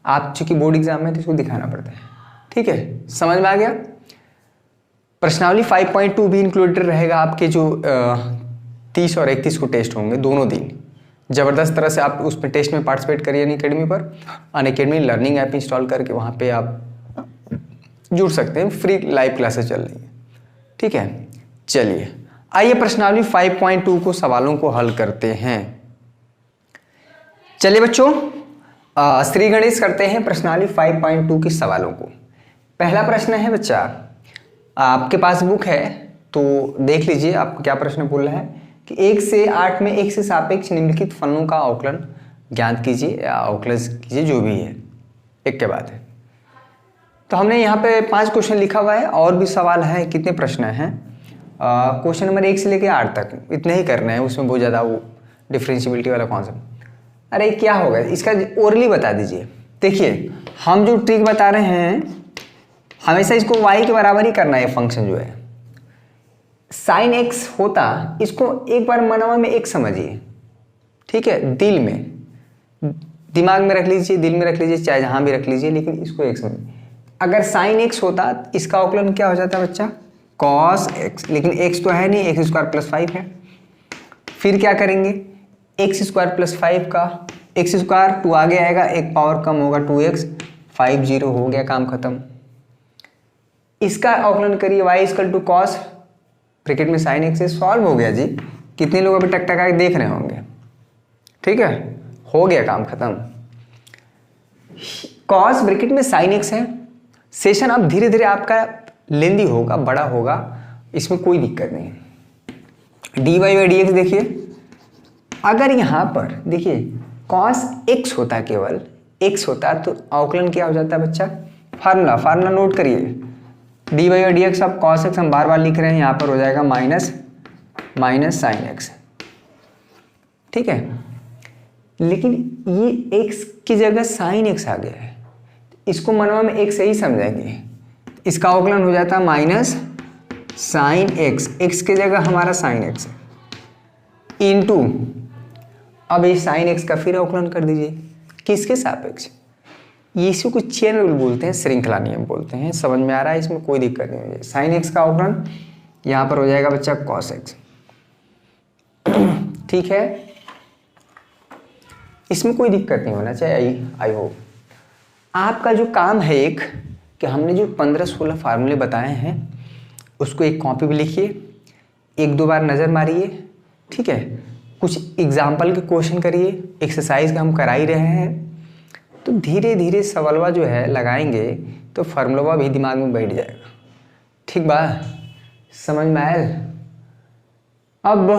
आप, चूंकि बोर्ड एग्जाम में तो इसको दिखाना पड़ता है। ठीक है, समझ में आ गया। प्रश्नावली 5.2 भी इंक्लूडेड रहेगा आपके, जो 30 और 31 को टेस्ट होंगे दोनों दिन। ज़बरदस्त तरह से आप उसमें टेस्ट में पार्टिसिपेट करिए अनअकैडमी पर, अनअकैडमी लर्निंग ऐप इंस्टॉल करके वहाँ पे आप जुड़ सकते हैं, फ्री लाइव क्लासेस चल रही हैं। ठीक है, चलिए आइए प्रश्नावली 5.2 को सवालों को हल करते हैं। चलिए बच्चों, श्री गणेश करते हैं प्रश्नावली 5.2 के सवालों को। पहला प्रश्न है बच्चा, आपके पास बुक है तो देख लीजिए आपको क्या प्रश्न बोल रहा है कि 1 से 8 में 1 से सापेक्ष निम्नलिखित फलनों का अवकलन ज्ञात कीजिए या अवकलन कीजिए, जो भी है एक के बाद है। तो हमने यहाँ पे 5 क्वेश्चन लिखा हुआ है, और भी सवाल है, कितने प्रश्न हैं, क्वेश्चन नंबर 1 से लेकर 8 तक इतने ही करना है, उसमें बहुत ज़्यादा वो डिफरेंशिएबिलिटी वाला कॉन्सेप्ट। अरे क्या होगा इसका, ओरली बता दीजिए। देखिए हम जो ट्रिक बता रहे हैं हमेशा इसको y के बराबर ही करना है। फंक्शन जो है साइन x होता, इसको एक बार मनवा में एक समझिए। ठीक है, दिल में, दिमाग में रख लीजिए, दिल में रख लीजिए, चाहे जहाँ भी रख लीजिए, लेकिन इसको एक समझिए। अगर साइन x होता इसका अवकलन क्या हो जाता बच्चा, cos x, लेकिन x तो है नहीं, x² + 5 है। फिर क्या करेंगे, x² + 5 का x², 2 आगे आएगा, एक पावर कम होगा 2x, 5 0 हो गया, काम खत्म। इसका अवकलन करिए, y = cos ब्रैकेट में sin x से, सॉल्व हो गया जी। कितने लोग अभी टक टका के देख रहे होंगे। ठीक है, हो गया, काम खत्म। cos ब्रैकेट में sin x है। सेशन अब धीरे धीरे आपका लेंदी होगा, बड़ा होगा, इसमें कोई दिक्कत नहीं। dy/dx देखिए, अगर यहाँ पर देखिए cos x होता, केवल x होता, तो अवकलन क्या हो जाता है बच्चा, फार्मूला नोट करिए, dy/dx अब cos x हम बार बार लिख रहे हैं, यहाँ पर हो जाएगा माइनस sin x। ठीक है, लेकिन ये x की जगह sin x आ गया है, इसको मनवा में x से ही समझेंगे। इसका अवकलन हो जाता है माइनस साइन x, x की जगह हमारा साइन x है, इंटू अब ये साइन x का फिर अवकलन कर दीजिए किसके सापेक्ष, ये इसी को चेन रूल बोलते हैं, श्रृंखला नियम बोलते हैं। समझ में आ रहा है, इसमें कोई दिक्कत नहीं होगी। साइन x का अवकलन यहाँ पर हो जाएगा बच्चा कॉस x, ठीक है, इसमें कोई दिक्कत नहीं होना चाहिए। आई होप आपका जो काम है एक कि हमने जो 15-16 फार्मूले बताए हैं उसको एक कॉपी पे लिखिए, एक दो बार नज़र मारिए, ठीक है, कुछ एग्जाम्पल के क्वेश्चन करिए, एक्सरसाइज का हम करा ही रहे हैं, तो धीरे धीरे सवालवा जो है लगाएंगे तो फार्मूला भी दिमाग में बैठ जाएगा। ठीक बा, समझ में आया। अब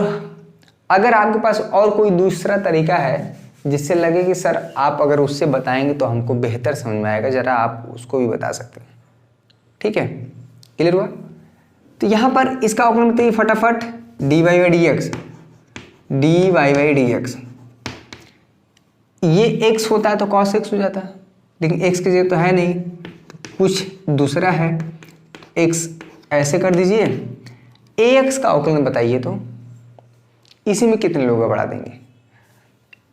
अगर आपके पास और कोई दूसरा तरीका है जिससे लगे कि सर आप अगर उससे बताएंगे तो हमको बेहतर समझ में आएगा, ज़रा आप उसको भी बता सकते हैं। ठीक है, क्लियर हुआ। तो यहाँ पर इसका अवकलन बताइए फटाफट, dy by d x, d y by d x, ये x होता है तो cos x हो जाता है, लेकिन x की जगह तो है नहीं, तो कुछ दूसरा है, x ऐसे कर दीजिए। ax का अवकलन बताइए तो इसी में कितने लोग बढ़ा देंगे।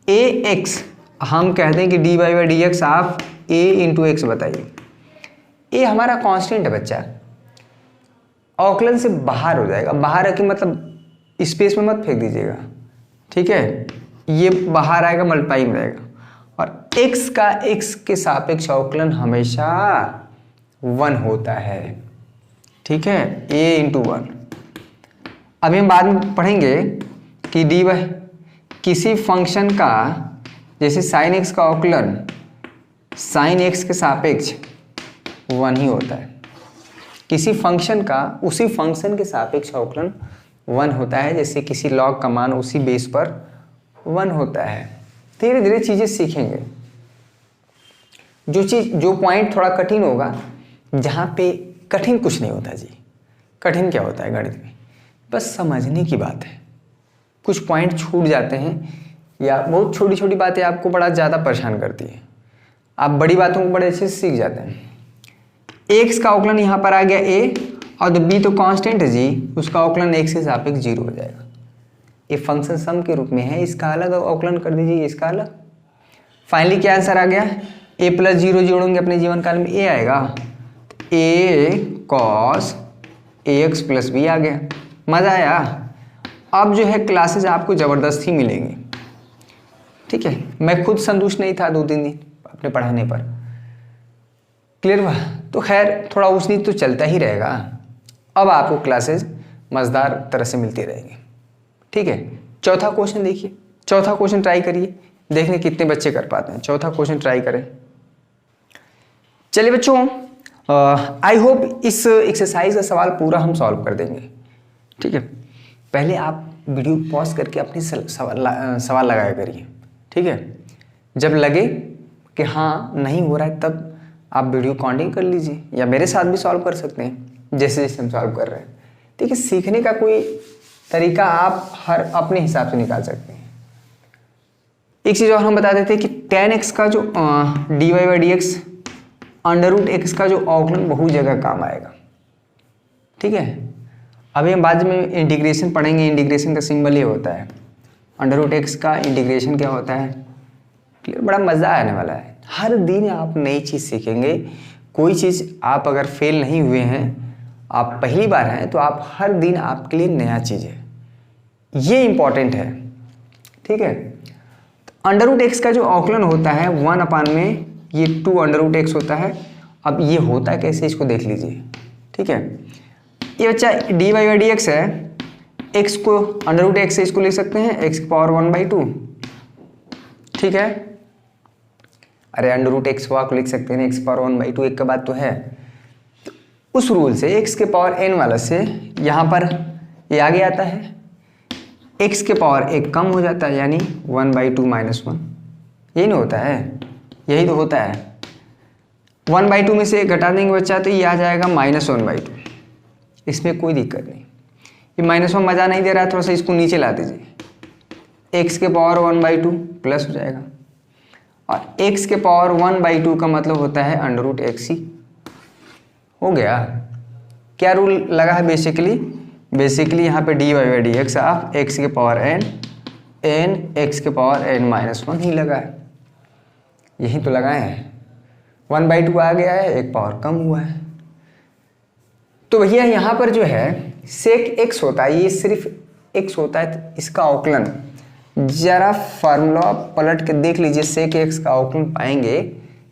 ax हम कहते हैं कि dy बाई डी एक्स आप a इंटू एक्स बताइए। a हमारा कांस्टेंट है बच्चा, अवकलन से बाहर हो जाएगा, बाहर है कि मतलब स्पेस में मत फेंक दीजिएगा, ठीक है, ये बाहर आएगा, मल्टीप्लाई में रहेगा। और x का x के सापेक्ष अवकलन हमेशा 1 होता है, ठीक है, a इंटू 1। अभी हम बाद में पढ़ेंगे कि डी बाई किसी फंक्शन का, जैसे साइन x का अवकलन साइन x के सापेक्ष 1 ही होता है, किसी फंक्शन का उसी फंक्शन के सापेक्ष अवकलन 1 होता है, जैसे किसी लॉग का मान उसी बेस पर 1 होता है। धीरे धीरे चीज़ें सीखेंगे। जो पॉइंट थोड़ा कठिन होगा, जहाँ पे कठिन कुछ नहीं होता जी, कठिन क्या होता है गणित में, बस समझने की बात है। कुछ पॉइंट छूट जाते हैं या बहुत छोटी छोटी बातें आपको बड़ा ज़्यादा परेशान करती है, आप बड़ी बातों को बड़े अच्छे से सीख जाते हैं। एक्स का अवकलन यहाँ पर आ गया a, और तो b तो कांस्टेंट है जी, उसका अवकलन x के सापेक्ष 0 हो जाएगा। ये फंक्शन सम के रूप में है, इसका अलग अवकलन कर दीजिए, इसका अलग। फाइनली क्या आंसर आ गया, a प्लस 0 जोड़ेंगे अपने जीवन काल में a आएगा, a cos ax plus b आ गया। मज़ा आया। अब जो है क्लासेज आपको ज़बरदस्ती मिलेंगी, ठीक है, मैं खुद संतुष्ट नहीं था 2-3 दिन अपने पढ़ाने पर, क्लियर हुआ। तो खैर थोड़ा उस नीच तो चलता ही रहेगा, अब आपको क्लासेज मज़ेदार तरह से मिलती रहेंगी, ठीक है। चौथा क्वेश्चन देखिए, चौथा क्वेश्चन ट्राई करिए, देखने कितने बच्चे कर पाते हैं। चौथा क्वेश्चन ट्राई करें। चलिए बच्चों, आई होप इस एक्सरसाइज का सवाल पूरा हम सॉल्व कर देंगे, ठीक है। पहले आप वीडियो पॉज करके अपने सवाल लगाया करिए, ठीक है। जब लगे कि हाँ नहीं हो रहा है तब आप वीडियो काउंटिंग कर लीजिए, या मेरे साथ भी सॉल्व कर सकते हैं जैसे जैसे हम सॉल्व कर रहे हैं। देखिए, सीखने का कोई तरीका आप हर अपने हिसाब से निकाल सकते हैं। एक चीज़ और हम बता देते हैं कि tan x का जो dy by d x under root x का जो अवकलन बहुत जगह काम आएगा, ठीक है। अभी हम बाद में इंटीग्रेशन पढ़ेंगे, इंटीग्रेशन का सिंबल ये होता है, अंडर रूट एक्स का इंटीग्रेशन क्या होता है, क्लियर। बड़ा मज़ा आने वाला है, हर दिन आप नई चीज़ सीखेंगे। कोई चीज़ आप अगर फेल नहीं हुए हैं, आप पहली बार हैं, तो आप हर दिन आपके लिए नया चीज़ है, ये इम्पॉर्टेंट है, ठीक है। अंडर रूट एक्स का जो अवकलन होता है 1 अपान में ये 2 अंडर रूट एक्स होता है। अब ये होता है कैसे, इसको देख लीजिए, ठीक है। ये बच्चा d y by d x है, एक्स को अंडर रूट एक्स से इसको लिख सकते हैं एक्स की पावर 1/2, ठीक है। अरे अंडर रूट एक्स को लिख सकते हैं एक्स की पावर 1/2, एक का बात तो है। तो उस रूल से एक्स के पावर n वाला से यहाँ पर ये आगे आता है, एक्स के पावर 1 कम हो जाता है, यानी 1/2 माइनस 1, यही नहीं होता है, यही तो होता है। 1/2 में से घटा देंगे बच्चा तो ये आ जाएगा -1/2, इसमें कोई दिक्कत नहीं। ये -1 मज़ा नहीं दे रहा है, थोड़ा सा इसको नीचे ला दीजिए, एक्स के पावर 1/2 प्लस हो जाएगा। और x के पावर 1/2 का मतलब होता है अंडर रूट एक्स ही। हो गया। क्या रूल लगा है बेसिकली यहाँ पे dy/dx ऑफ x के पावर n x के पावर n-1 ही लगा है, यही तो लगाए हैं। 1/2 आ गया है, एक पावर कम हुआ है। तो भैया यहाँ पर जो है सेक x होता है, ये सिर्फ x होता है, तो इसका अवकलन जरा फार्मूला पलट के देख लीजिए। सेक x का अवकलन पाएंगे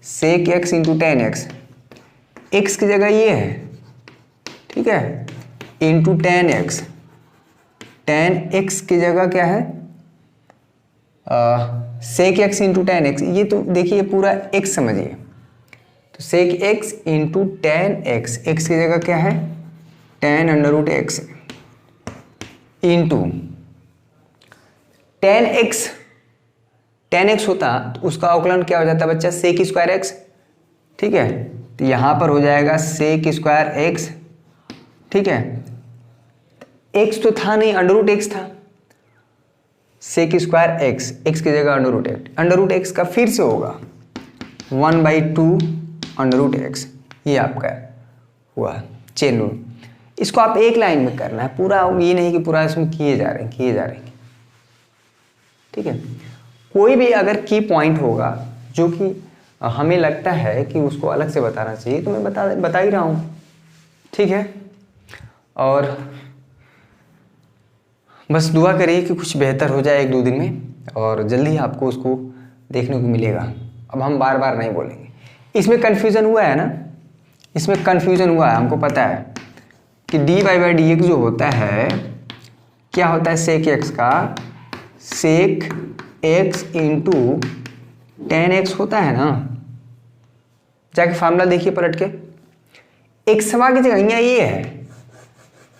sec x into tan X, X की जगह ये है, ठीक है, into tan X, tan X की जगह क्या है sec x into tan X. ये तो देखिए पूरा x समझिए, तो sec x into tan X, X की जगह क्या है tan under root X into tan X होता तो उसका अवकलन क्या हो जाता बच्चा सेक स्क्वायर एक्स, ठीक है। तो यहाँ पर हो जाएगा सेक स्क्वायर एक्स, ठीक है, एक्स तो था नहीं, अंडर रूट एक्स था, सेक स्क्वायर एक्स, एक्स की जगह अंडर रूट एक्स का फिर से होगा 1/2 अंडर रूट एक्स, ये आपका हुआ चेन रूल। इसको आप एक लाइन में करना है पूरा, ये नहीं कि पूरा इसमें किए जा रहे हैं, ठीक है। कोई भी अगर की पॉइंट होगा जो कि हमें लगता है कि उसको अलग से बताना चाहिए तो मैं बता ही रहा हूँ, ठीक है। और बस दुआ करिए कि कुछ बेहतर हो जाए 1-2 दिन में और जल्दी आपको उसको देखने को मिलेगा। अब हम बार बार नहीं बोलेंगे। इसमें कन्फ्यूज़न हुआ है ना, इसमें कन्फ्यूज़न हुआ है, हमको पता है कि dy/dx जो होता है क्या होता है सेक x का सेक x इंटू टेन एक्स होता है ना। जाके फार्मूला देखिए पलट के, x सवा की जगह यहाँ ये है,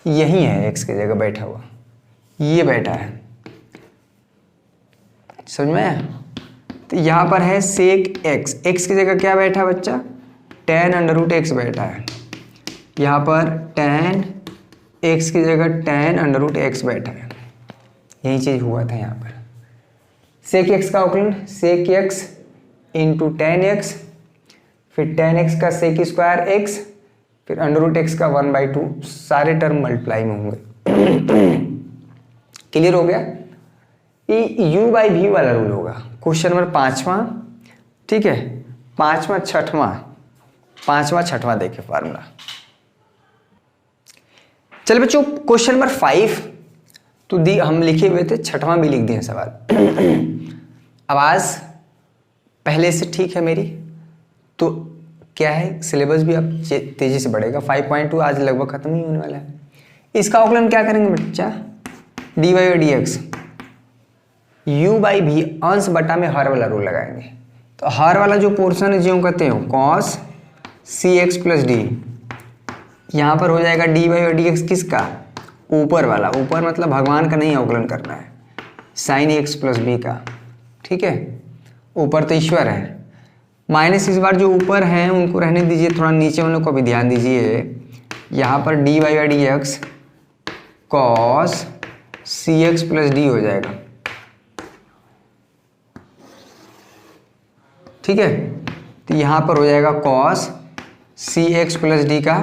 यही है x की जगह बैठा हुआ, ये बैठा है, समझ में आया। तो यहाँ पर है सेक x, x की जगह क्या बैठा बच्चा टेन अंडर रूट एक्स बैठा है, यहाँ पर टेन x की जगह टेन अंडर रूट एक्स बैठा है, यही चीज़ हुआ था यहाँ पर। सेक x का अवकलन सेक x इंटू टेन एक्स, फिर टेन एक्स का सेक स्क्वायर एक्स, फिर अंडर रूट एक्स का 1/2, सारे टर्म मल्टीप्लाई में होंगे। क्लियर हो गया। ये u/v वाला रूल होगा क्वेश्चन नंबर 5वां, ठीक है, 5वां 6वां देखिए फार्मूला। चल बच्चों क्वेश्चन नंबर 5 तो हम लिखे हुए थे, 6वां भी लिख दिए सवाल। आवाज़ पहले से ठीक है मेरी, तो क्या है सिलेबस भी अब तेजी से बढ़ेगा। 5.2 आज लगभग खत्म ही होने वाला है। इसका अवकलन क्या करेंगे बच्चा dy/dx u/v अंश बटा में हर वाला रूल लगाएंगे। तो हर वाला जो पोर्शन है जो कहते हैं cos cx प्लस डी, यहाँ पर हो जाएगा dy/dx किसका ऊपर वाला, ऊपर मतलब भगवान का नहीं अवकलन करना है, साइन x प्लस बी का, ठीक है, ऊपर तो ईश्वर है। माइनस इस बार जो ऊपर हैं उनको रहने दीजिए, थोड़ा नीचे वालों को भी ध्यान दीजिए। यहाँ पर dy/dx cos cx plus D हो जाएगा, ठीक है। तो यहाँ पर हो जाएगा cos cx प्लस डी का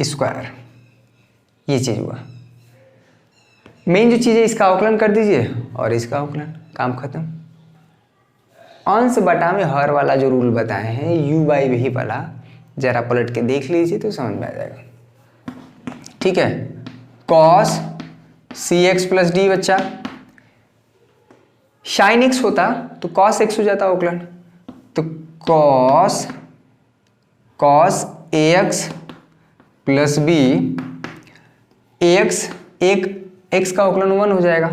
स्क्वायर, ये चीज़ हुआ। मेन जो चीज़ है इसका अवकलन कर दीजिए और इसका अवकलन, काम खत्म। अंश बटा में हर वाला जो रूल बताए हैं u/v वाला, जरा पलट के देख लीजिए तो समझ में आ जाएगा, ठीक है। cos cx प्लस डी बच्चा, साइन x होता तो cos x हो जाता अवकलन, तो cos ax plus B, ax एक x का अवकलन 1 हो जाएगा,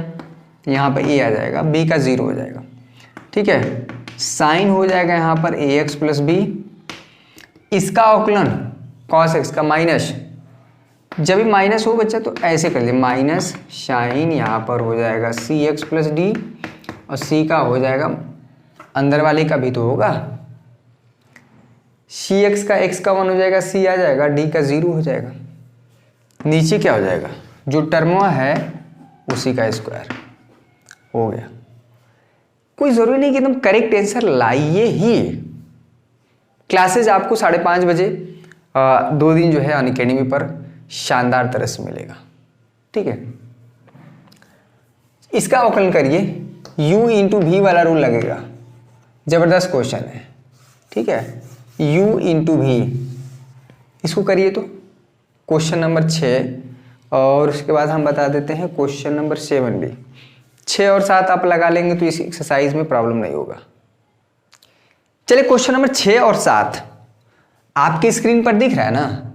यहाँ पर a आ जाएगा, b का 0 हो जाएगा, ठीक है। साइन हो जाएगा यहाँ पर ax प्लस बी, इसका अवकलन cos x का माइनस, जब भी माइनस हो बच्चा तो ऐसे कर ले माइनस साइन, यहाँ पर हो जाएगा cx प्लस डी और c का हो जाएगा अंदर वाले का भी तो होगा, cx का x का 1 हो जाएगा, c आ जाएगा, d का 0 हो जाएगा, नीचे क्या हो जाएगा जो टर्म है उसी का स्क्वायर हो गया। कोई ज़रूरी नहीं कि एकदम करेक्ट आंसर लाइए ही। क्लासेज आपको 5:30 बजे 2 दिन जो है अनअकैडमी पर शानदार तरह से मिलेगा। ठीक है, इसका अवकलन करिए, u इंटू वी वाला रूल लगेगा, ज़बरदस्त क्वेश्चन है। ठीक है, u इंटू वी, इसको करिए तो क्वेश्चन नंबर 6, और उसके बाद हम बता देते हैं क्वेश्चन नंबर 7 भी। 6 और 7 आप लगा लेंगे तो इस एक्सरसाइज में प्रॉब्लम नहीं होगा। चलिए क्वेश्चन नंबर 6 और 7 आपकी स्क्रीन पर दिख रहा है ना।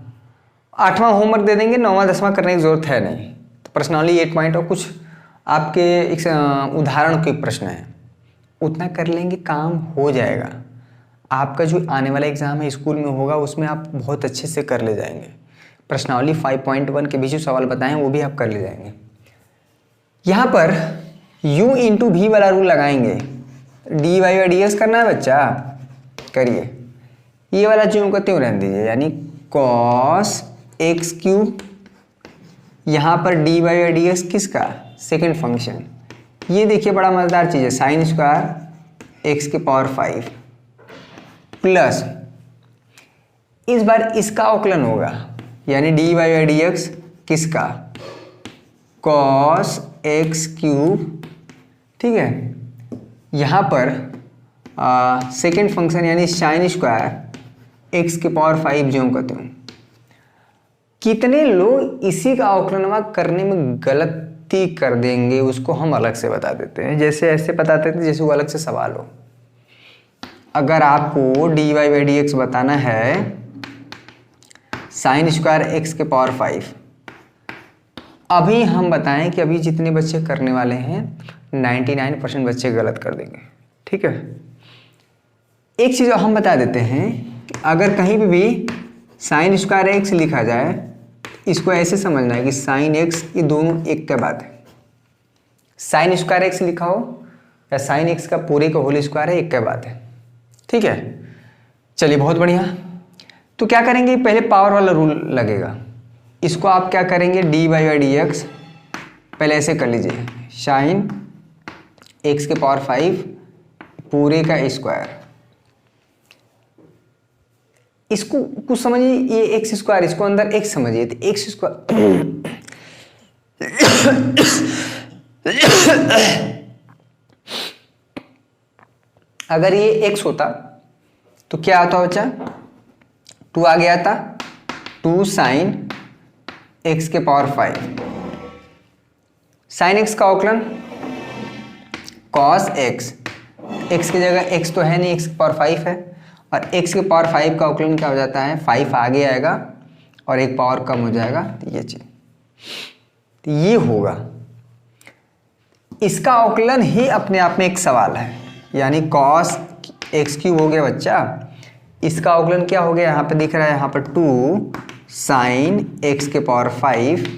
8वां होमवर्क दे देंगे, 9वां 10वां करने की जरूरत है नहीं। तो पर्सनली 8 पॉइंट और कुछ आपके एक उदाहरण के प्रश्न है, उतना कर लेंगे, काम हो जाएगा। आपका जो आने वाला एग्जाम है स्कूल में होगा, उसमें आप बहुत अच्छे से कर ले जाएंगे। प्रश्नावली 5.1 के भी जो सवाल बताएं वो भी आप कर ले जाएंगे। यहाँ पर u इंटू वी वाला रूल लगाएंगे, dy और dx करना है बच्चा, करिए। ये वाला जो को त्यों रहने दीजिए, यानी cos x क्यूब, यहाँ पर dy और dx किसका, सेकेंड फंक्शन। ये देखिए बड़ा मज़ेदार चीज़ है, साइन स्क्वायर x के पावर 5 प्लस इस बार इसका अवकलन होगा, यानी dy और dx किसका, cos x क्यूब। ठीक है, यहाँ पर सेकेंड फंक्शन यानी साइन स्क्वायर x के पावर 5 जो कहते हैं। कितने लोग इसी का अवकलन करने में गलती कर देंगे उसको हम अलग से बता देते हैं, जैसे ऐसे बताते थे जैसे वो अलग से सवाल हो। अगर आपको dy बाई dx बताना है साइन स्क्वायर x के पावर 5, अभी हम बताएं कि अभी जितने बच्चे करने वाले हैं 99% बच्चे गलत कर देंगे। ठीक है, एक चीज़ हम बता देते हैं कि अगर कहीं भी साइन स्क्वायर x लिखा जाए, इसको ऐसे समझना है कि साइन x ये दोनों एक के बाद है। साइन स्क्वायर x लिखा हो या साइन x का पूरे का होल स्क्वायर है, एक के बाद है। ठीक है, चलिए बहुत बढ़िया। तो क्या करेंगे, पहले पावर वाला रूल लगेगा, इसको आप क्या करेंगे, dy बाई dx पहले ऐसे कर लीजिए, साइन x के पावर 5 पूरे का स्क्वायर। इसको कुछ समझिए, ये एक्स स्क्वायर, इसको अंदर x समझिए, तो एक्स स्क्वायर अगर ये x होता तो क्या आता बच्चा, 2 आ गया था, 2 साइन x के पावर 5। साइन x का अवकलन cos x, x की जगह x तो है नहीं, x के पावर 5 है, और x के पावर 5 का अवकलन क्या हो जाता है, 5 आगे आएगा और एक पावर कम हो जाएगा, तो ये चीज, तो ये होगा। इसका अवकलन ही अपने आप में एक सवाल है, यानी cos x क्यूब हो गया बच्चा, इसका अवकलन क्या हो गया, यहाँ पे दिख रहा है, यहाँ पर 2 साइन x के पावर 5,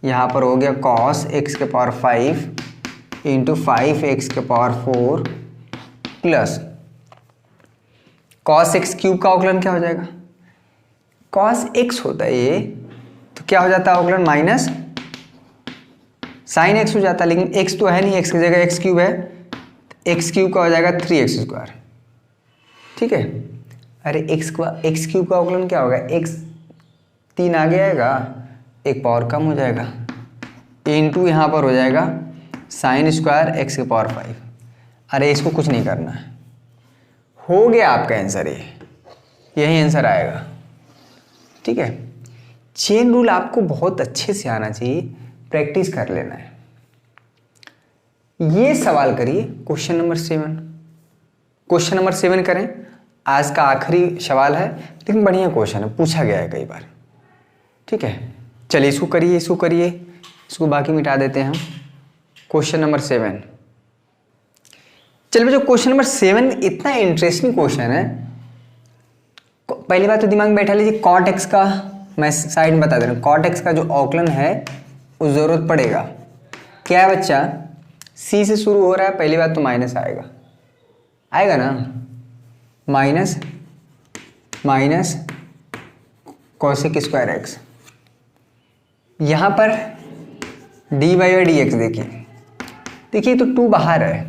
यहाँ पर हो गया cos x के पावर 5 इंटू 5x के power 4 plus cos x cube का अवकलन क्या हो जाएगा, cos x होता है ये, तो क्या हो जाता है अवकलन, माइनस साइन x हो जाता है, लेकिन x तो है नहीं, x की जगह x क्यूब है, x क्यूब का हो जाएगा 3x स्क्वायर। ठीक है, अरे x क्यूब का अवकलन क्या होगा, x 3 आगे आएगा, एक पावर कम हो जाएगा, इंटू यहाँ पर हो जाएगा साइन स्क्वायर x के पावर 5। अरे इसको कुछ नहीं करना है, हो गया आपका आंसर, यही आंसर आएगा। ठीक है, चेन रूल आपको बहुत अच्छे से आना चाहिए, प्रैक्टिस कर लेना है। ये सवाल करिए क्वेश्चन नंबर 7। क्वेश्चन नंबर 7 करें, आज का आखिरी सवाल है, लेकिन बढ़िया क्वेश्चन है, पूछा गया है कई बार। ठीक है, चलिए इसको करिए, इसको करिए, इसको बाकी मिटा देते हैं हम। क्वेश्चन नंबर 7, चलिए जो क्वेश्चन नंबर 7 इतना इंटरेस्टिंग क्वेश्चन है। पहली बात तो दिमाग में बैठा लीजिए, कॉट एक्स का मैं साइड में बता दे रहा हूँ, कॉट एक्स का जो अवकलन है वो जरूरत पड़ेगा। क्या है बच्चा, सी से शुरू हो रहा है, पहली बात तो माइनस आएगा ना, minus minus cosec square x. यहाँ पर डी वाई और डी एक्स देखिए तो 2 बाहर है,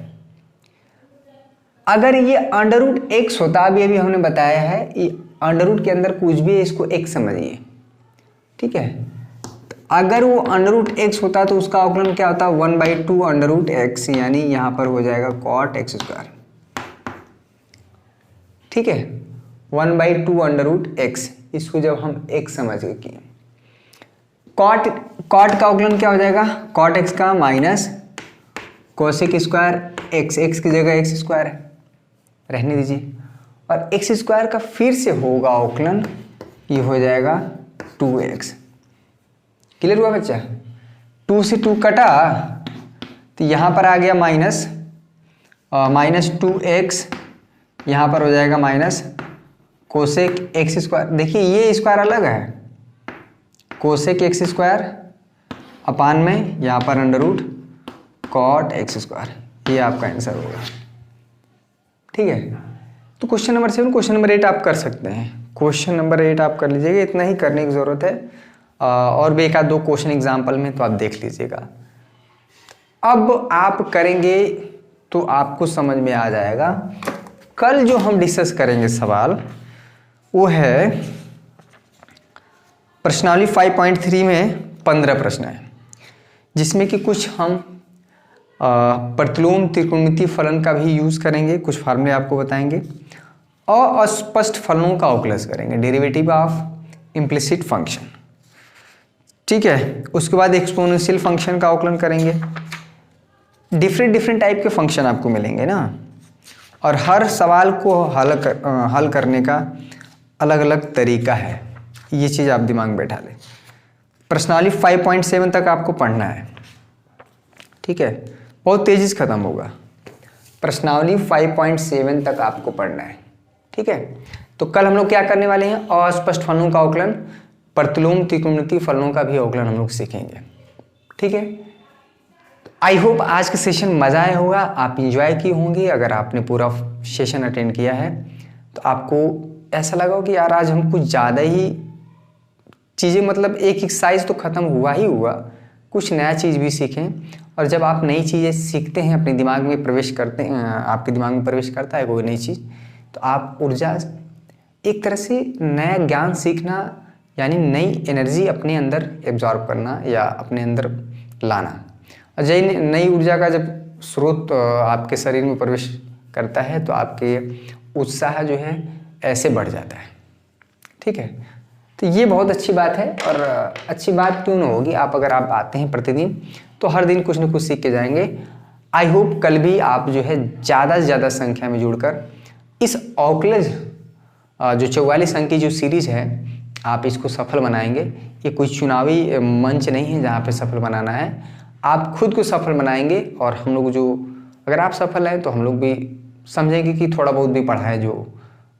अगर ये अंडर रूट एक्स होता, अभी हमने बताया है, ये अंडर रूट के अंदर कुछ भी है इसको एक्स समझिए, ठीक है। तो अगर वो अंडर रूट एक्स होता तो उसका अवकलन क्या होता, 1/2 अंडर रूट एक्स, यानी यहाँ पर हो जाएगा कॉट एक्स स्क्वायर, ठीक है। 1/2 अंडर रूट एक्स, इसको जब हम एक्स समझ के किए, कॉट का अवकलन क्या हो जाएगा, कॉट एक्स का minus cosec square x, X की जगह एक्स स्क्वायर है, रहने दीजिए, और एक्स स्क्वायर का फिर से होगा अवकलन, ये हो जाएगा 2x। क्लियर हुआ बच्चा? 2 से 2 कटा तो यहाँ पर आ गया माइनस 2x, यहाँ पर हो जाएगा माइनस कोसेक एक्स स्क्वायर। देखिए ये स्क्वायर अलग है, कोसेक एक्स स्क्वायर अपान में यहाँ पर under root cot X square, ये आपका आंसर होगा, ठीक है। तो क्वेश्चन नंबर 7, क्वेश्चन नंबर 8 आप कर सकते हैं, क्वेश्चन नंबर 8 आप कर लीजिएगा, इतना ही करने की ज़रूरत है। और भी एक आध दो क्वेश्चन एग्जाम्पल में तो आप देख लीजिएगा। अब आप करेंगे तो आपको समझ में आ जाएगा। कल जो हम डिस्कस करेंगे सवाल वो है प्रश्नावली 5.3 में 15 प्रश्न है, जिसमें कि कुछ हम प्रतिलोम त्रिकोणमितीय फलन का भी यूज़ करेंगे, कुछ फार्मूले आपको बताएंगे, और अस्पष्ट फलनों का अवकलन करेंगे, डेरिवेटिव ऑफ इम्प्लिसिट फंक्शन, ठीक है। उसके बाद एक्सपोनेंशियल फंक्शन का अवकलन करेंगे। डिफरेंट टाइप के फंक्शन आपको मिलेंगे ना, और हर सवाल को हल करने का अलग अलग तरीका है, ये चीज़ आप दिमाग में बैठा लें। प्रश्नावली 5.7 तक आपको पढ़ना है, ठीक है, बहुत तेज़ी से ख़त्म होगा। प्रश्नावली 5.7 तक आपको पढ़ना है, ठीक है। तो कल हम लोग क्या करने वाले हैं, अस्पष्ट फलनों का अवकलन, प्रतिलोम त्रिकोणमितीय फलनों का भी अवकलन हम लोग सीखेंगे, ठीक है। आई होप आज का सेशन मज़ा आया होगा, आप इंजॉय किए होंगे। अगर आपने पूरा सेशन अटेंड किया है तो आपको ऐसा लगा कि यार आज हम कुछ ज़्यादा ही चीज़ें, मतलब एक एक्सरसाइज तो ख़त्म हुआ ही हुआ, कुछ नया चीज़ भी सीखें। और जब आप नई चीज़ें सीखते हैं, अपने दिमाग में प्रवेश करते हैं, आपके दिमाग में प्रवेश करता है कोई नई चीज़, तो आप ऊर्जा, एक तरह से नया ज्ञान सीखना, यानी नई एनर्जी अपने अंदर एब्जॉर्ब करना या अपने अंदर लाना। और जब नई ऊर्जा का जब स्रोत आपके शरीर में प्रवेश करता है तो आपके उत्साह जो है ऐसे बढ़ जाता है, ठीक है। तो ये बहुत अच्छी बात है, और अच्छी बात क्यों ना होगी, आप अगर आप आते हैं प्रतिदिन तो हर दिन कुछ न कुछ सीख के जाएंगे। आई होप कल भी आप जो है ज़्यादा से ज़्यादा संख्या में जुड़कर इस अवकलज जो 44 अंक की जो सीरीज़ है आप इसको सफल बनाएंगे। ये कोई चुनावी मंच नहीं है जहाँ पे सफल बनाना है, आप खुद को सफल बनाएंगे। और हम लोग जो, अगर आप सफल हैं तो हम लोग भी समझेंगे कि थोड़ा बहुत भी पढ़ा है, जो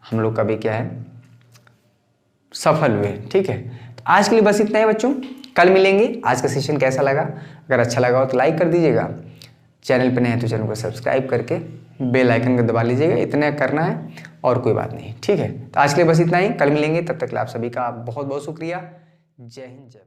हम लोग का भी क्या है सफल हुए, ठीक है। तो आज के लिए बस इतना ही बच्चों, कल मिलेंगे। आज का सेशन कैसा लगा, अगर अच्छा लगा हो तो लाइक कर दीजिएगा, चैनल पे नए हैं तो चैनल को सब्सक्राइब करके बेल आइकन को दबा लीजिएगा, इतना करना है और कोई बात नहीं, ठीक है। तो आज के लिए बस इतना ही, कल मिलेंगे, तब तक के लिए आप सभी का बहुत बहुत शुक्रिया। जय हिंद, जय भारत।